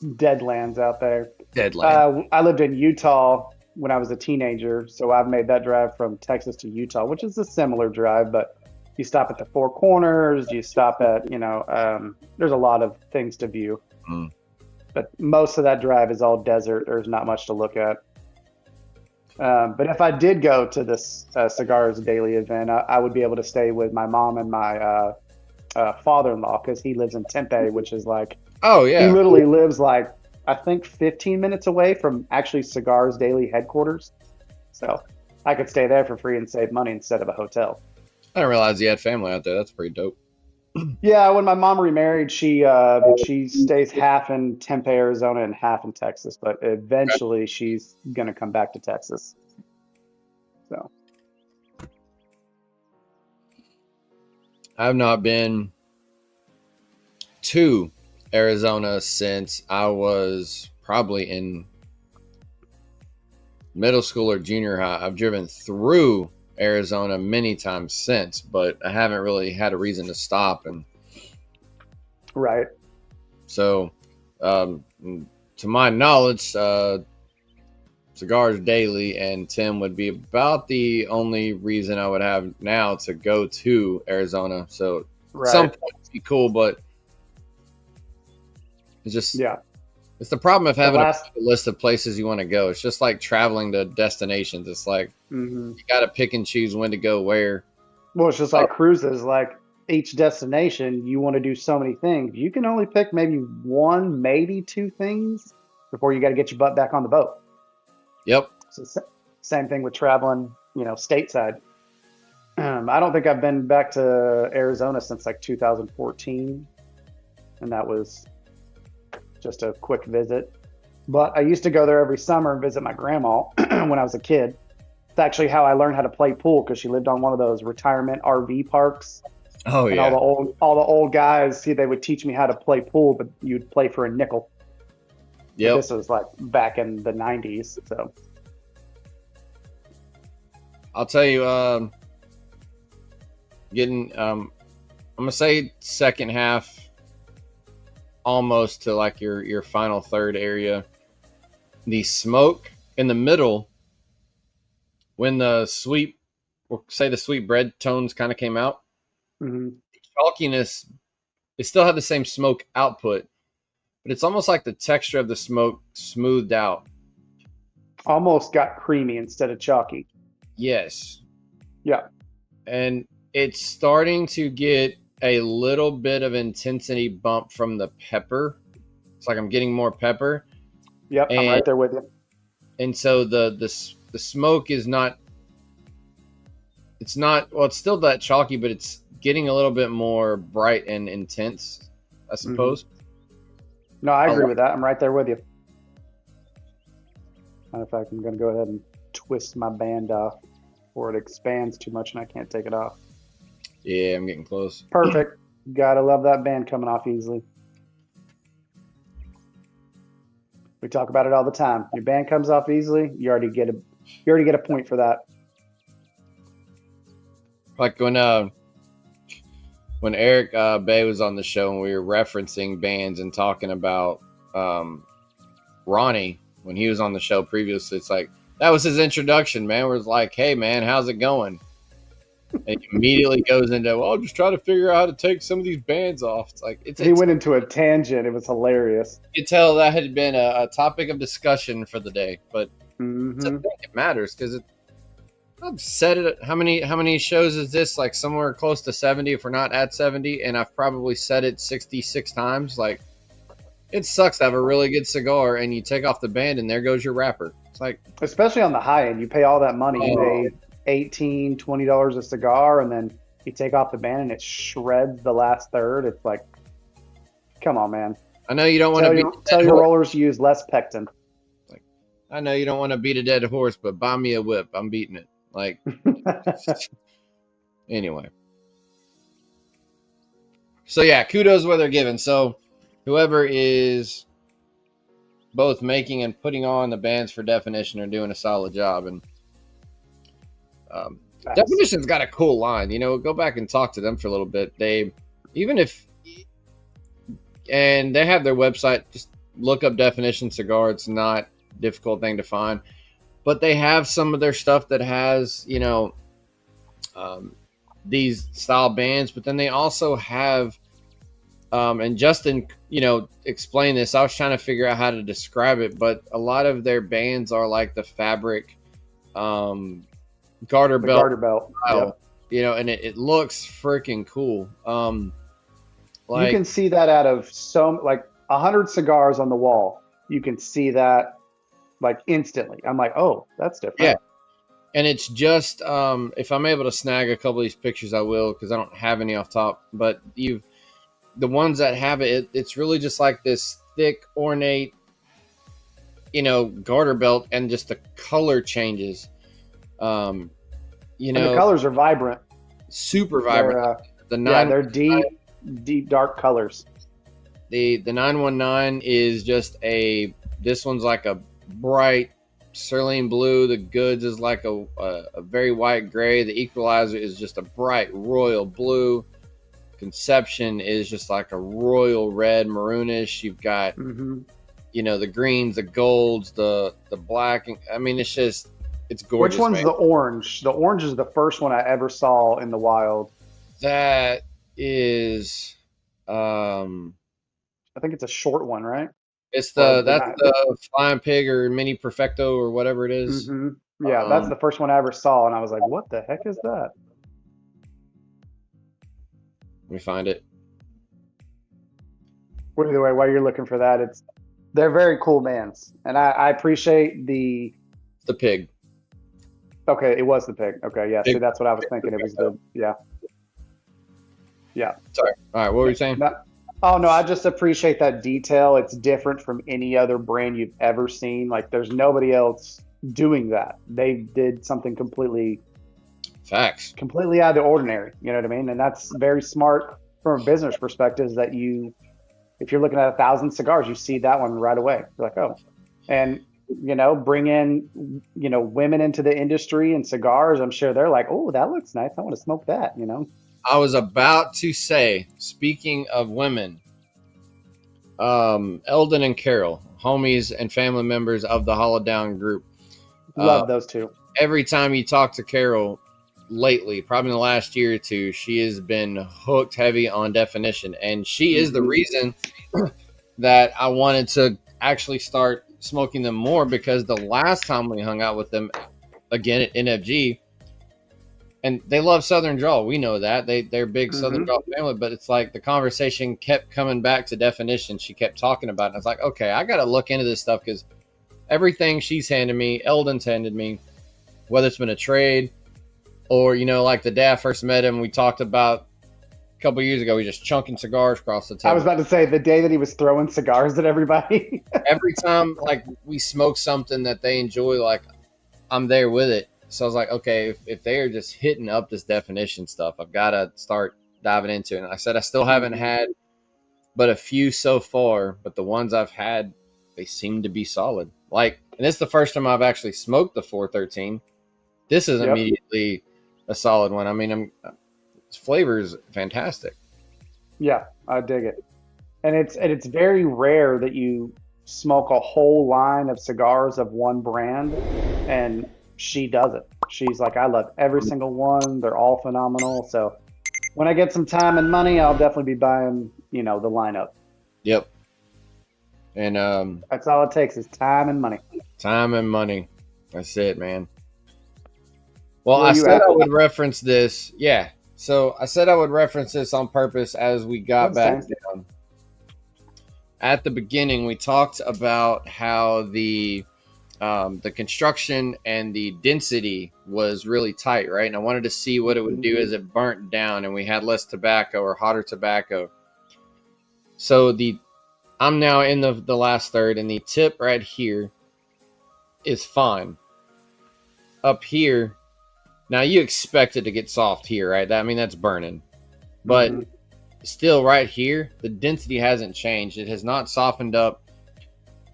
deadlands out there. Deadland. I lived in Utah when I was a teenager, so I've made that drive from Texas to Utah, which is a similar drive, but you stop at the Four Corners, you stop at, there's a lot of things to view. Mm. but most of that drive is all desert. There's not much to look at. But if I did go to this Cigars Daily event, I would be able to stay with my mom and my father-in-law because he lives in Tempe, which is like, Oh he yeah. literally lives like, I think 15 minutes away from actually Cigars Daily headquarters. So I could stay there for free and save money instead of a hotel. I didn't realize you had family out there. That's pretty dope. Yeah, when my mom remarried, she stays half in Tempe, Arizona, and half in Texas. But Okay. eventually, she's gonna come back to Texas. So I've not been to Arizona since I was probably in middle school or junior high. I've driven through Arizona many times since, but I haven't really had a reason to stop. And right, so, um, to my knowledge, Cigars Daily and Tim would be about the only reason I would have now to go to Arizona. So, at some right, point, it'd be cool, but it's just yeah. it's the problem of The having a last, list of places you want to go. It's just like traveling to destinations. It's like hmm you got to pick and choose when to go where. well, it's just Oh, like cruises. Like each destination, you want to do so many things. You can only pick maybe one, maybe two things before you got to get your butt back on the boat. yep. So same thing with traveling, stateside. I don't think I've been back to Arizona since like 2014, and that was just a quick visit. But I used to go there every summer and visit my grandma when I was a kid. It's actually how I learned how to play pool because she lived on one of those retirement RV parks, Oh and all yeah. the old guys, see, they would teach me how to play pool, but you'd play for a nickel. But Yep. this was like back in the 90s, so I'll tell you. Getting. I'm gonna say second half, almost to like your final third area. The smoke in the middle when the sweet, or say the sweet bread tones kind of came out. mhm. Chalkiness. It still had the same smoke output, but it's almost like the texture of the smoke smoothed out. Almost got creamy instead of chalky. Yes. Yeah. And it's starting to get a little bit of intensity bump from the pepper. It's like I'm getting more pepper. Yep, I'm And right there with you. so the smoke is not, it's not, well, it's still that chalky, but it's getting a little bit more bright and intense, I Hmm. suppose. No, I I agree like, with that. I'm right there with you. Matter of fact, I'm going to go ahead and twist my band off before it expands too much and I can't take it off. yeah, I'm getting close. Perfect. Gotta love that band coming off easily. We talk about it all the time. Your band comes off easily, you already get a point for that. Like when Eric Bay was on the show and we were referencing bands and talking about um, Ronnie when he was on the show previously. It's like that was his introduction, man. Where it's like, hey, man, how's it going? And he immediately goes into, well, just try to figure out how to take some of these bands off. It's like He went into a tangent. It was hilarious. you could tell that had been a topic of discussion for the day, but I Hmm. think it matters because I've said it. How many shows is this? Like somewhere close to 70, if we're not at 70, and I've probably said it 66 times. Like it sucks to have a really good cigar and you take off the band and there goes your wrapper. It's like, Especially on the high end. You pay all that money. You oh, pay $18, $20 a cigar, and then you take off the band and it shreds the last third. It's like, come on, man. I know you don't want to Tell beat your a tell dead your horse. rollers to use less pectin. Like, I know you don't want to beat a dead horse, but buy me a whip. I'm beating it. Like, anyway. So yeah, kudos where they're given. So whoever is both making and putting on the bands for Definition are doing a solid job. And um, Nice. Definition's got a cool line. Go back and talk to them for a little bit. Even if, and they have their website. Just look up Definition Cigar. It's not a difficult thing to find. But they have some of their stuff that has, um, these style bands. But then they also have And Justin, explained this. I was trying to figure out how to describe it, but a lot of their bands are like the fabric garter The belt garter belt. style, Yep. and it looks freaking cool. You Like, can see that out of like 100 cigars on the wall. You can see that like instantly. I'm like, oh, that's yeah. different. And it's just, if I'm able to snag a couple of these pictures, I will, because I don't have any off top. But the ones that have it's really just like this thick, ornate, garter belt, and just the color changes. Um, And the colors are vibrant. super vibrant. They're deep, dark colors. The 919 is just this one's like a bright cerulean blue. The goods is like a very white gray. The equalizer is just a bright royal blue. Conception is just like a royal red maroonish. You've got the greens, the golds, the black. I mean, it's gorgeous. Which one's man. the orange? The orange is the first one I ever saw in the wild. That is I think it's a short one, right? It's the Flying Pig or Mini Perfecto or whatever it is. Yeah, that's the first one I ever saw, and I was like, "What the heck is that?" Let me find it. Well, either way, while you're looking for that, they're very cool bands, and I appreciate the pig. Okay, it was the pig. Okay, yeah. See, that's what I was thinking. It was yeah. Sorry. All right, what were you saying? Oh no, I just appreciate that detail. It's different from any other brand you've ever seen. Like there's nobody else doing that. They did something completely out of the ordinary. You know what I mean? And that's very smart from a business perspective, is that if you're looking at 1,000 cigars, you see that one right away. You're like, oh. And bring in women into the industry and cigars. I'm sure they're like, oh, that looks nice. I want to smoke that, I was about to say, speaking of women, Eldon and Carol, homies and family members of the Hollow Down group. Love those two. Every time you talk to Carol lately, probably in the last year or two, she has been hooked heavy on Definition. And she is the reason that I wanted to actually start smoking them more, because the last time we hung out with them, again at NFG, and they love Southern Draw. We know that. They're big Southern Draw family, but it's like the conversation kept coming back to Definition. She kept talking about it. And I was like, okay, I got to look into this stuff, because everything she's handed me, Eldon's handed me, whether it's been a trade or, like the day I first met him, we talked about a couple years ago, we just chunking cigars across the table. I was about to say, the day that he was throwing cigars at everybody. Every time, like, we smoke something that they enjoy, like, I'm there with it. So I was like, okay, if they're just hitting up this Definition stuff, I've got to start diving into it. And I said, I still haven't had but a few so far, but the ones I've had, they seem to be solid. Like, and this is the first time I've actually smoked the 413. This is immediately a solid one. I mean, its flavor is fantastic. Yeah, I dig it. And it's very rare that you smoke a whole line of cigars of one brand, and she does it. She's like, I love every single one. They're all phenomenal. So when I get some time and money, I'll definitely be buying, the lineup. Yep. And that's all it takes is time and money. Time and money. That's it, man. Well, I said I would reference this. Yeah. So I said I would reference this on purpose as we got back down. At the beginning, we talked about how the construction and the density was really tight, right? And I wanted to see what it would do as it burnt down and we had less tobacco or hotter tobacco. So I'm now in the last third, and the tip right here is fine. Up here, now you expect it to get soft here, right? That's burning. But still right here, the density hasn't changed. It has not softened up.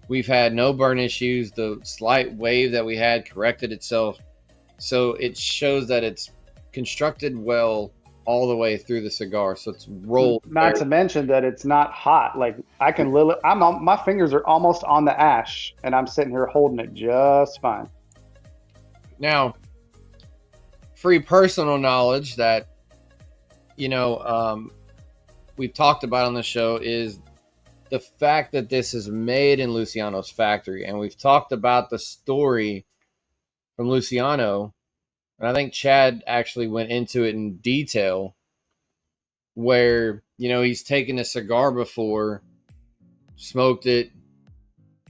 We've had no burn issues. The slight wave that we had corrected itself. So it shows that it's constructed well all the way through the cigar. So it's rolled. Not to mention that it's not hot. Like I can my fingers are almost on the ash, and I'm sitting here holding it just fine. Now, free personal knowledge that, we've talked about on the show is the fact that this is made in Luciano's factory, and we've talked about the story from Luciano, and I think Chad actually went into it in detail, where he's taken a cigar before, smoked it,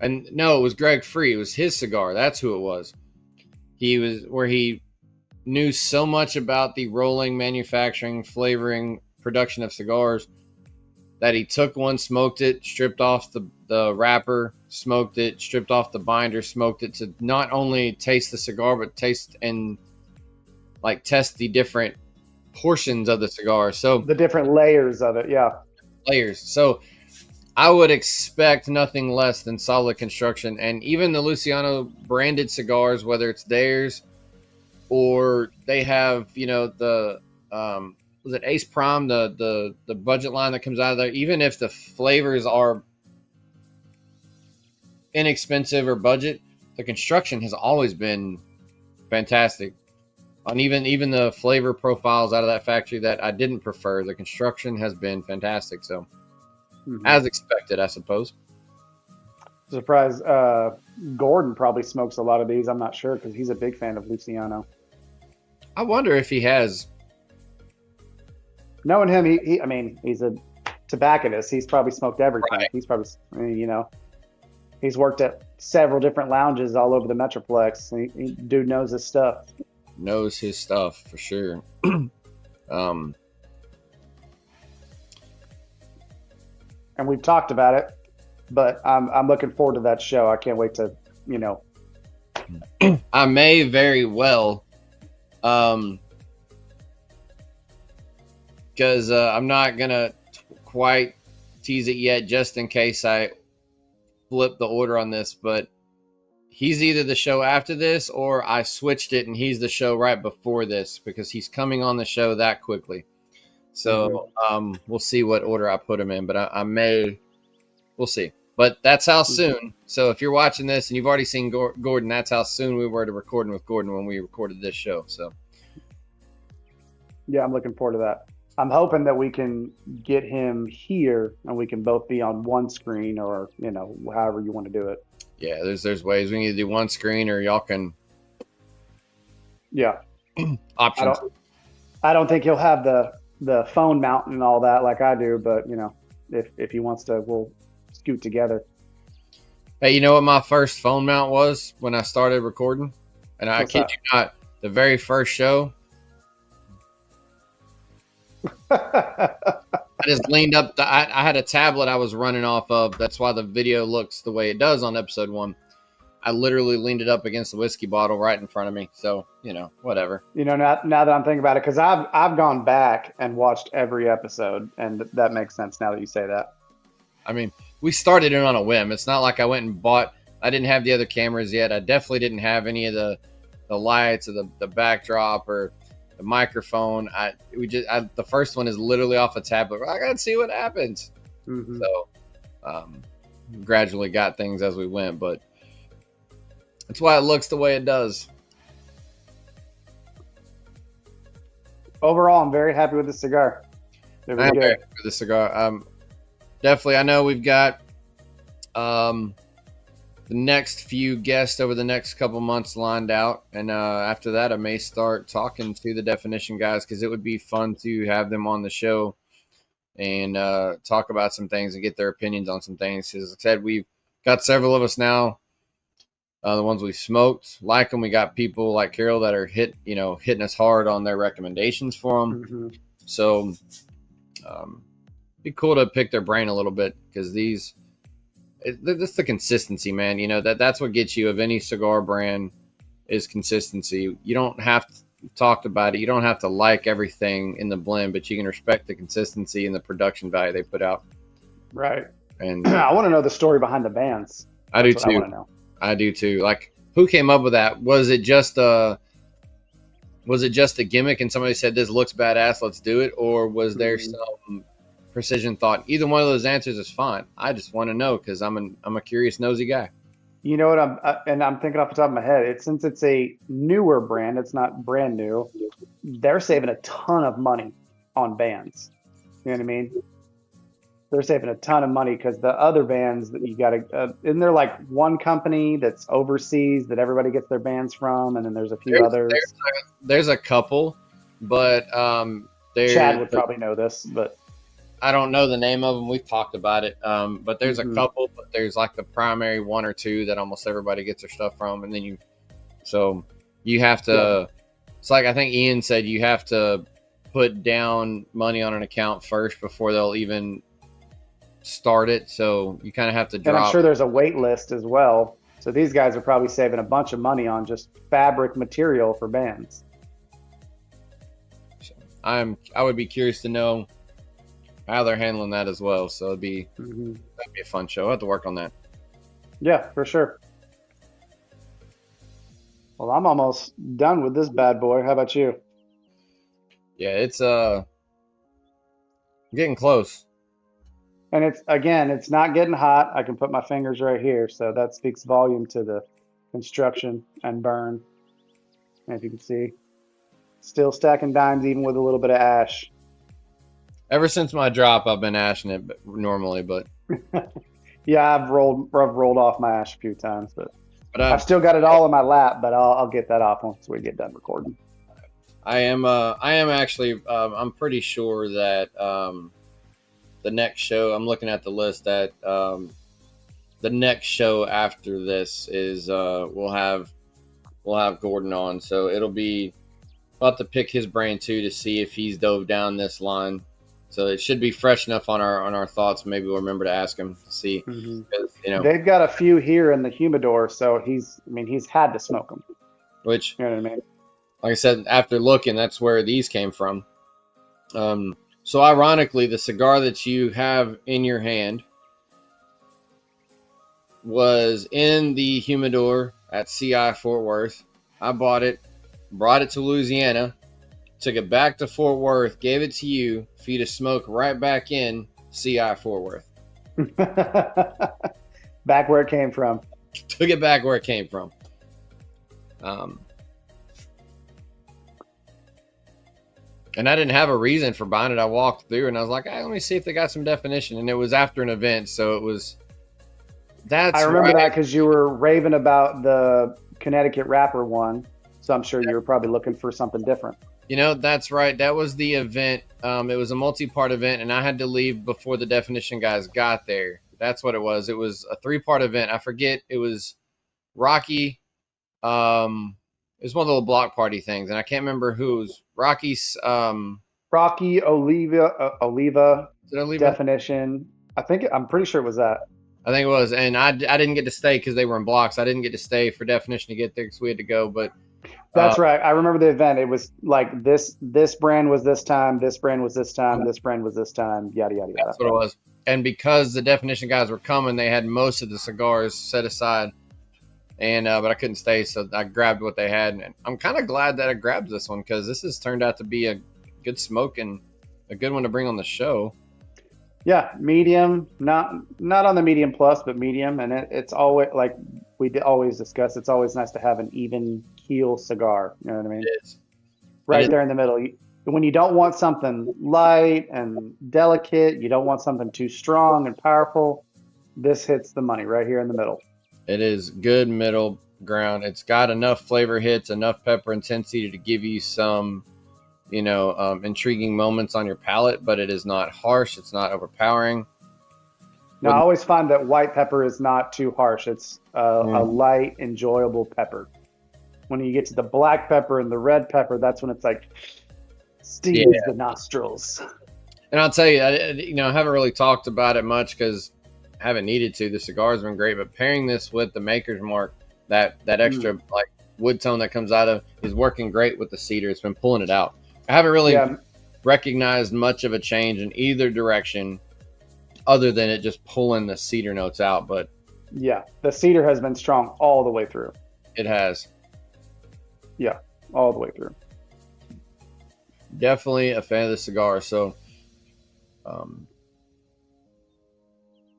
and no, it was Greg Free. It was his cigar. That's who it was. He knew so much about the rolling, manufacturing, flavoring, production of cigars that he took one, smoked it, stripped off the wrapper, smoked it, stripped off the binder, smoked it to not only taste the cigar, but taste and test the different portions of the cigar. So the different layers of it, yeah. Layers. So I would expect nothing less than solid construction. And even the Luciano branded cigars, whether it's theirs or they have, the was it Ace Prime, the budget line that comes out of there, even if the flavors are inexpensive or budget, the construction has always been fantastic. And even the flavor profiles out of that factory that I didn't prefer, the construction has been fantastic. So as expected, I suppose. Surprised Gordon probably smokes a lot of these. I'm not sure because he's a big fan of Luciano. I wonder if he has. Knowing him, he's a tobacconist. He's probably smoked everything. Right. He's probably, he's worked at several different lounges all over the Metroplex. Dude knows his stuff. Knows his stuff for sure. And we've talked about it, but I'm looking forward to that show. I can't wait to, I may very well, because I'm not gonna quite tease it yet, just in case I flip the order on this. But he's either the show after this, or I switched it and he's the show right before this, because he's coming on the show that quickly. So we'll see what order I put him in, but we'll see. But that's how soon. So if you're watching this and you've already seen Gordon, that's how soon we were to recording with Gordon when we recorded this show. So yeah, I'm looking forward to that. I'm hoping that we can get him here and we can both be on one screen, or however you want to do it. Yeah, there's ways. We need to do one screen, or y'all can. Yeah. Options. I don't think he'll have the phone mount and all that like I do, but if he wants to, we'll scoot together. Hey, you know what my first phone mount was when I started recording? And I kid you not, the very first show, I just leaned up. I had a tablet I was running off of. That's why the video looks the way it does on episode 1. I literally leaned it up against the whiskey bottle right in front of me. So, whatever. Now that I'm thinking about it, because I've gone back and watched every episode, and that makes sense now that you say that. I mean, we started it on a whim. It's not like I went and bought. I didn't have the other cameras yet. I definitely didn't have any of the lights or the backdrop or the microphone. The first one is literally off a tablet. I gotta see what happens. So, gradually got things as we went, but that's why it looks the way it does. Overall, I'm very happy with the cigar. I'm very happy with the cigar. Definitely, I know we've got the next few guests over the next couple months lined out, and after that I may start talking to the Definition guys, because it would be fun to have them on the show and talk about some things and get their opinions on some things. As I said, we've got several of us now, the ones we've smoked like them. We got people like Carol that are hitting us hard on their recommendations for them. So be cool to pick their brain a little bit, because that's the consistency, man. That's what gets you of any cigar brand is consistency. You don't have to talk about it. You don't have to like everything in the blend, but you can respect the consistency and the production value they put out. Right. And I want to know the story behind the bands. I do too. I do too. Like, who came up with that? Was it just a gimmick and somebody said this looks badass, let's do it, or was there some precision thought? Either one of those answers is fine. I just want to know, because I'm a curious, nosy guy. You know what I'm thinking off the top of my head. Since it's a newer brand, it's not brand new. They're saving a ton of money on bands. You know what I mean? they're saving a ton of money because the other bands that you got to, isn't there like one company that's overseas that everybody gets their bands from, and then there's a few others. There's a couple, but Chad there. would probably know this, but I don't know the name of them. We've talked about it, but there's a couple. But there's like the primary one or two that almost everybody gets their stuff from, and then you have to. Yeah. It's like I think Ian said you have to put down money on an account first before they'll even start it. So you kind of have to drop. And I'm sure there's a wait list as well. So these guys are probably saving a bunch of money on just fabric material for bands. So I would be curious to know how they're handling that as well. So that'd be a fun show. I'll have to work on that. Yeah, for sure. Well, I'm almost done with this bad boy. How about you? Yeah, it's getting close. And it's not getting hot. I can put my fingers right here, so that speaks volume to the construction and burn. And if you can see, still stacking dimes even with a little bit of ash. Ever since my drop, I've been ashing it normally, but yeah, I've rolled off my ash a few times, but I've still got it all in my lap. But I'll get that off once we get done recording. I am actually. I'm pretty sure that the next show. I'm looking at the list that the next show after this is we'll have Gordon on, so it'll be. We'll have to pick his brain too to see if he's dove down this line. So it should be fresh enough on our thoughts. Maybe we'll remember to ask him to see. They've got a few here in the humidor, so he's had to smoke them. Which, you know what I mean? Like I said, after looking, that's where these came from. So ironically, the cigar that you have in your hand was in the humidor at CI Fort Worth. I bought it, brought it to Louisiana, took it back to Fort Worth, gave it to you for you to smoke right back in CI Fort Worth. Back where it came from. Took it back where it came from. And I didn't have a reason for buying it. I walked through and I was like, hey, let me see if they got some definition. And it was after an event, so it was. I remember that because you were raving about the Connecticut wrapper one. So I'm sure you were probably looking for something different. That's right. That was the event. It was a multi-part event, and I had to leave before the definition guys got there. That's what it was. It was a 3-part event. I forget. It was Rocky. It was one of the little block party things, and I can't remember who it was. Rocky's. Rocky, Oliva definition. I'm pretty sure it was that. I think it was, and I didn't get to stay because they were in blocks. I didn't get to stay for definition to get there because we had to go, but. That's right. I remember the event. It was like this brand was this time, this brand was this time, this brand was this time, yada, yada, yada. That's what it was. And because the definition guys were coming, they had most of the cigars set aside. And but I couldn't stay, so I grabbed what they had. And I'm kind of glad that I grabbed this one because this has turned out to be a good smoke and a good one to bring on the show. Yeah, medium, not on the medium plus, but medium. And it's always, like we always discuss, it's always nice to have an even keel cigar. You know what I mean? It is. Right there in the middle. When you don't want something light and delicate, you don't want something too strong and powerful, this hits the money right here in the middle. It is good middle ground. It's got enough flavor hits, enough pepper intensity to give you some, intriguing moments on your palate, but it is not harsh. It's not overpowering. Now, I always find that white pepper is not too harsh. It's a light, enjoyable pepper. When you get to the black pepper and the red pepper, that's when it's like stings the nostrils. And I'll tell you, I haven't really talked about it much because I haven't needed to. The cigar's been great, but pairing this with the Maker's Mark, that extra like wood tone that comes out of is working great with the cedar. It's been pulling it out. I haven't really recognized much of a change in either direction other than it just pulling the cedar notes out. But yeah, the cedar has been strong all the way through. It has. Yeah, all the way through. Definitely a fan of the cigar. So gonna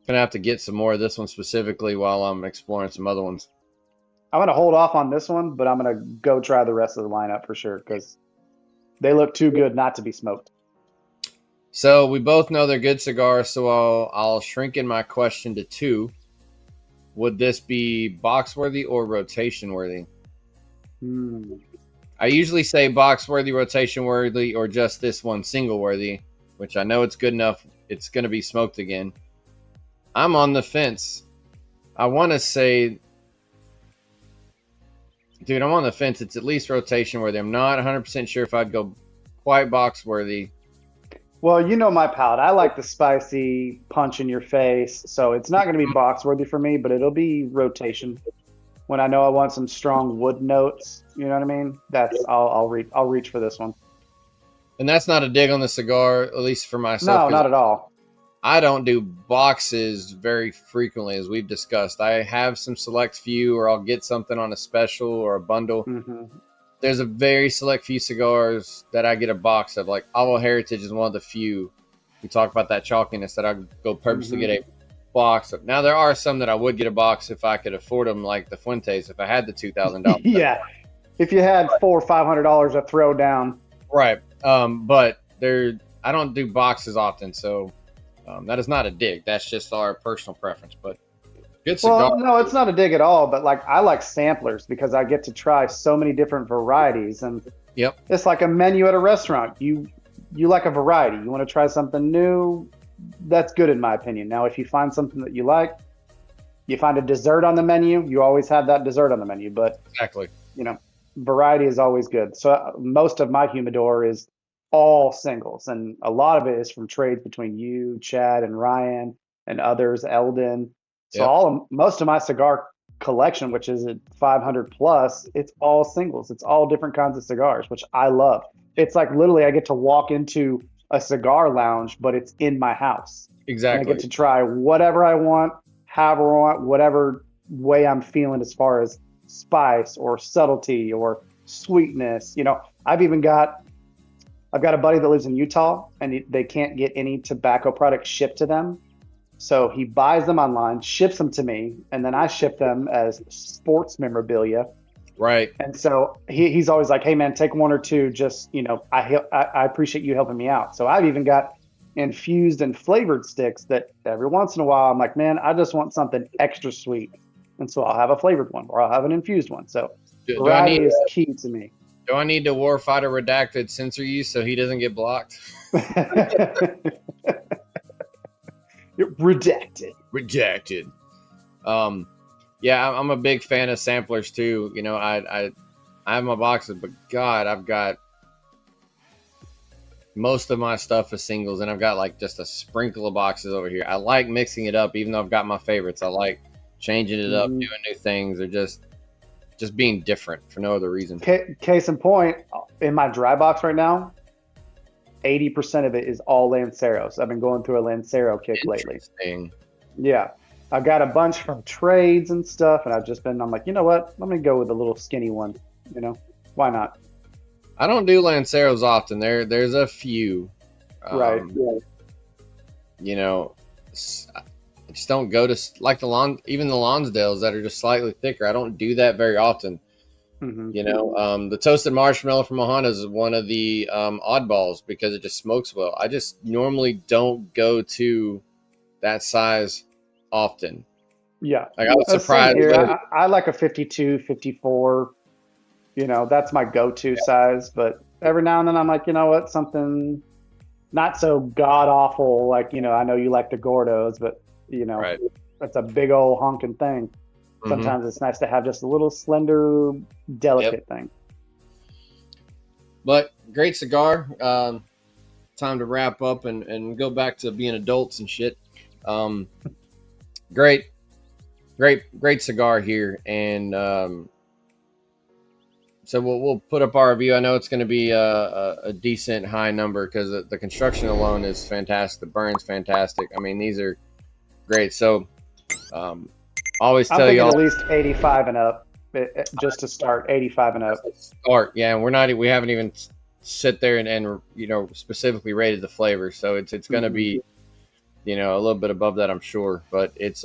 have to get some more of this one specifically while I'm exploring some other ones. I'm gonna hold off on this one, but I'm gonna go try the rest of the lineup for sure because they look too good not to be smoked. So we both know they're good cigars. So I'll shrink in my question to two. Would this be box worthy or rotation worthy? Hmm. I usually say box worthy, rotation worthy, or just this one single worthy, which I know it's good enough. It's going to be smoked again. I'm on the fence. I want to say, dude, I'm on the fence. It's at least rotation worthy. I'm not 100% sure if I'd go quite box worthy. Well, you know my palate. I like the spicy punch in your face, so it's not going to be box worthy for me, but it'll be rotation. When I know I want some strong wood notes, you know what I mean? That's I'll reach for this one. And that's not a dig on the cigar, at least for myself, No, because not at all. I don't do boxes very frequently, as we've discussed. I have some select few, or I'll get something on a special or a bundle. Hmm. There's a very select few cigars that I get a box of. Like Avo Heritage is one of the few. We talk about that chalkiness that I go purposely Hmm. get a box of. Now there are some that I would get a box if I could afford them, like the Fuentes. If I had the $2,000, Yeah. If you had $400 or $500 to throw down. right? But I don't do boxes often, so that is not a dig. That's just our personal preference. But good cigar. Well, no, it's not a dig at all, but like I like samplers because I get to try so many different varieties, and Yep. it's like a menu at a restaurant. You like a variety. You want to try something new, that's good in my opinion. Now, if you find something that you like, you find a dessert on the menu, you always have that dessert on the menu, but Exactly. you know, variety is always good. So most of my humidor is all singles, and a lot of it is from trades between you, Chad, and Ryan, and others, Eldon. So Yep. most of my cigar collection, which is at 500 plus, it's all singles. It's all different kinds of cigars, which I love. It's like literally I get to walk into a cigar lounge, but it's in my house, and I get Exactly. to try whatever I want, however I want, whatever way I'm feeling as far as spice or subtlety or sweetness. You know, I've got a buddy that lives in Utah, and they can't get any tobacco products shipped to them. So he buys them online, ships them to me, and then I ship them as sports memorabilia. Right. And so he's always like, "Hey man, take one or two. Just I appreciate you helping me out." So I've even got infused and flavored sticks that every once in a while I'm like, "Man, I just want something extra sweet," and so I'll have a flavored one or I'll have an infused one. So Do I need variety is key to me. do I need to Warfighter redacted censor you so he doesn't get blocked? Redacted. Rejected. Um, yeah, I'm a big fan of samplers too. You know, I have my boxes, but God, I've got most of my stuff is singles, and I've got like just a sprinkle of boxes over here. I like mixing it up, even though I've got my favorites. I like changing it up, Hmm. doing new things, or just being different for no other reason. Case in point, in my dry box right now, 80% of it is all Lanceros. I've been going through a Lancero kick lately. Interesting. Yeah. I've got a bunch from trades and stuff, and I'm like, you know what? Let me go with a little skinny one. You know, why not? I don't do Lanceros often. There's a few. Right. You know, I just don't go to like even the Lonsdales that are just slightly thicker. I don't do that very often. Hmm. You know, the toasted marshmallow from Ohana is one of the oddballs because it just smokes well. I just normally don't go to that size often. Yeah. Like I was Same surprised. here. I like a 52, 54. You know, that's my go-to size. But every now and then I'm like, you know what? Something not so god awful. Like, I know you like the Gordos, but, Right. that's a big old honking thing. Mm-hmm. Sometimes it's nice to have just a little slender, Yep. delicate thing. But great cigar. Time to wrap up and go back to being adults and shit. Um, great, great cigar here. And so we'll put up our review. I know it's going to be a decent high number because the construction alone is fantastic. The burn's fantastic. I mean, these are great. So um, always I'm tell thinking y'all at least 85 and up, just to start 85 and up. start. Yeah, and we haven't even sit there and specifically rated the flavor. So it's going to Mhm. be a little bit above that, I'm sure. But it's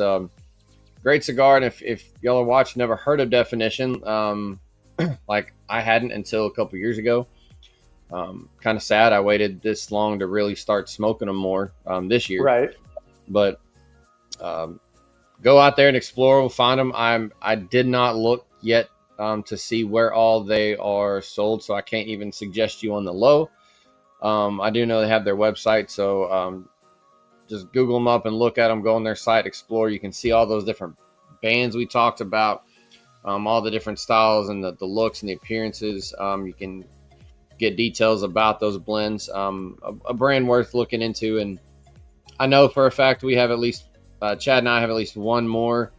great cigar. And if y'all are watching, never heard of Definition, like I hadn't until a couple years ago. Kind of sad I waited this long to really start smoking them more this year. Right. But go out there and explore. We'll find them. I did not look yet to see where all they are sold, so I can't even suggest you on the low. I do know they have their website, so just Google them up and look at them. Go on their site, explore. You can see all those different bands we talked about, all the different styles and the looks and the appearances. You can get details about those blends. A brand worth looking into, and I know for a fact we have at least Chad and I have at least one more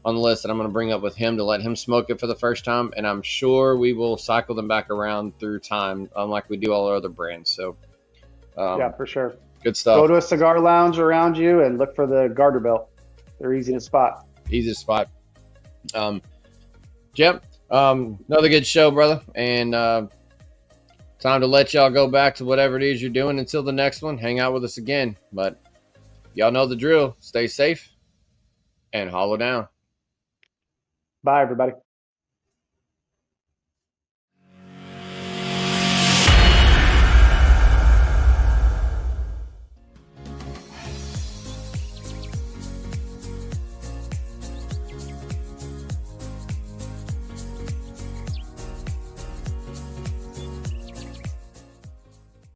on the list that I'm going to bring up with him to let him smoke it for the first time, and I'm sure we will cycle them back around through time, like we do all our other brands. So, yeah, for sure. Good stuff. Go to a cigar lounge around you and look for the garter belt. They're easy to spot. Easy to spot. Jim, another good show, brother, and time to let y'all go back to whatever it is you're doing until the next one. Hang out with us again, but y'all know the drill. Stay safe and hollow down. Bye, everybody.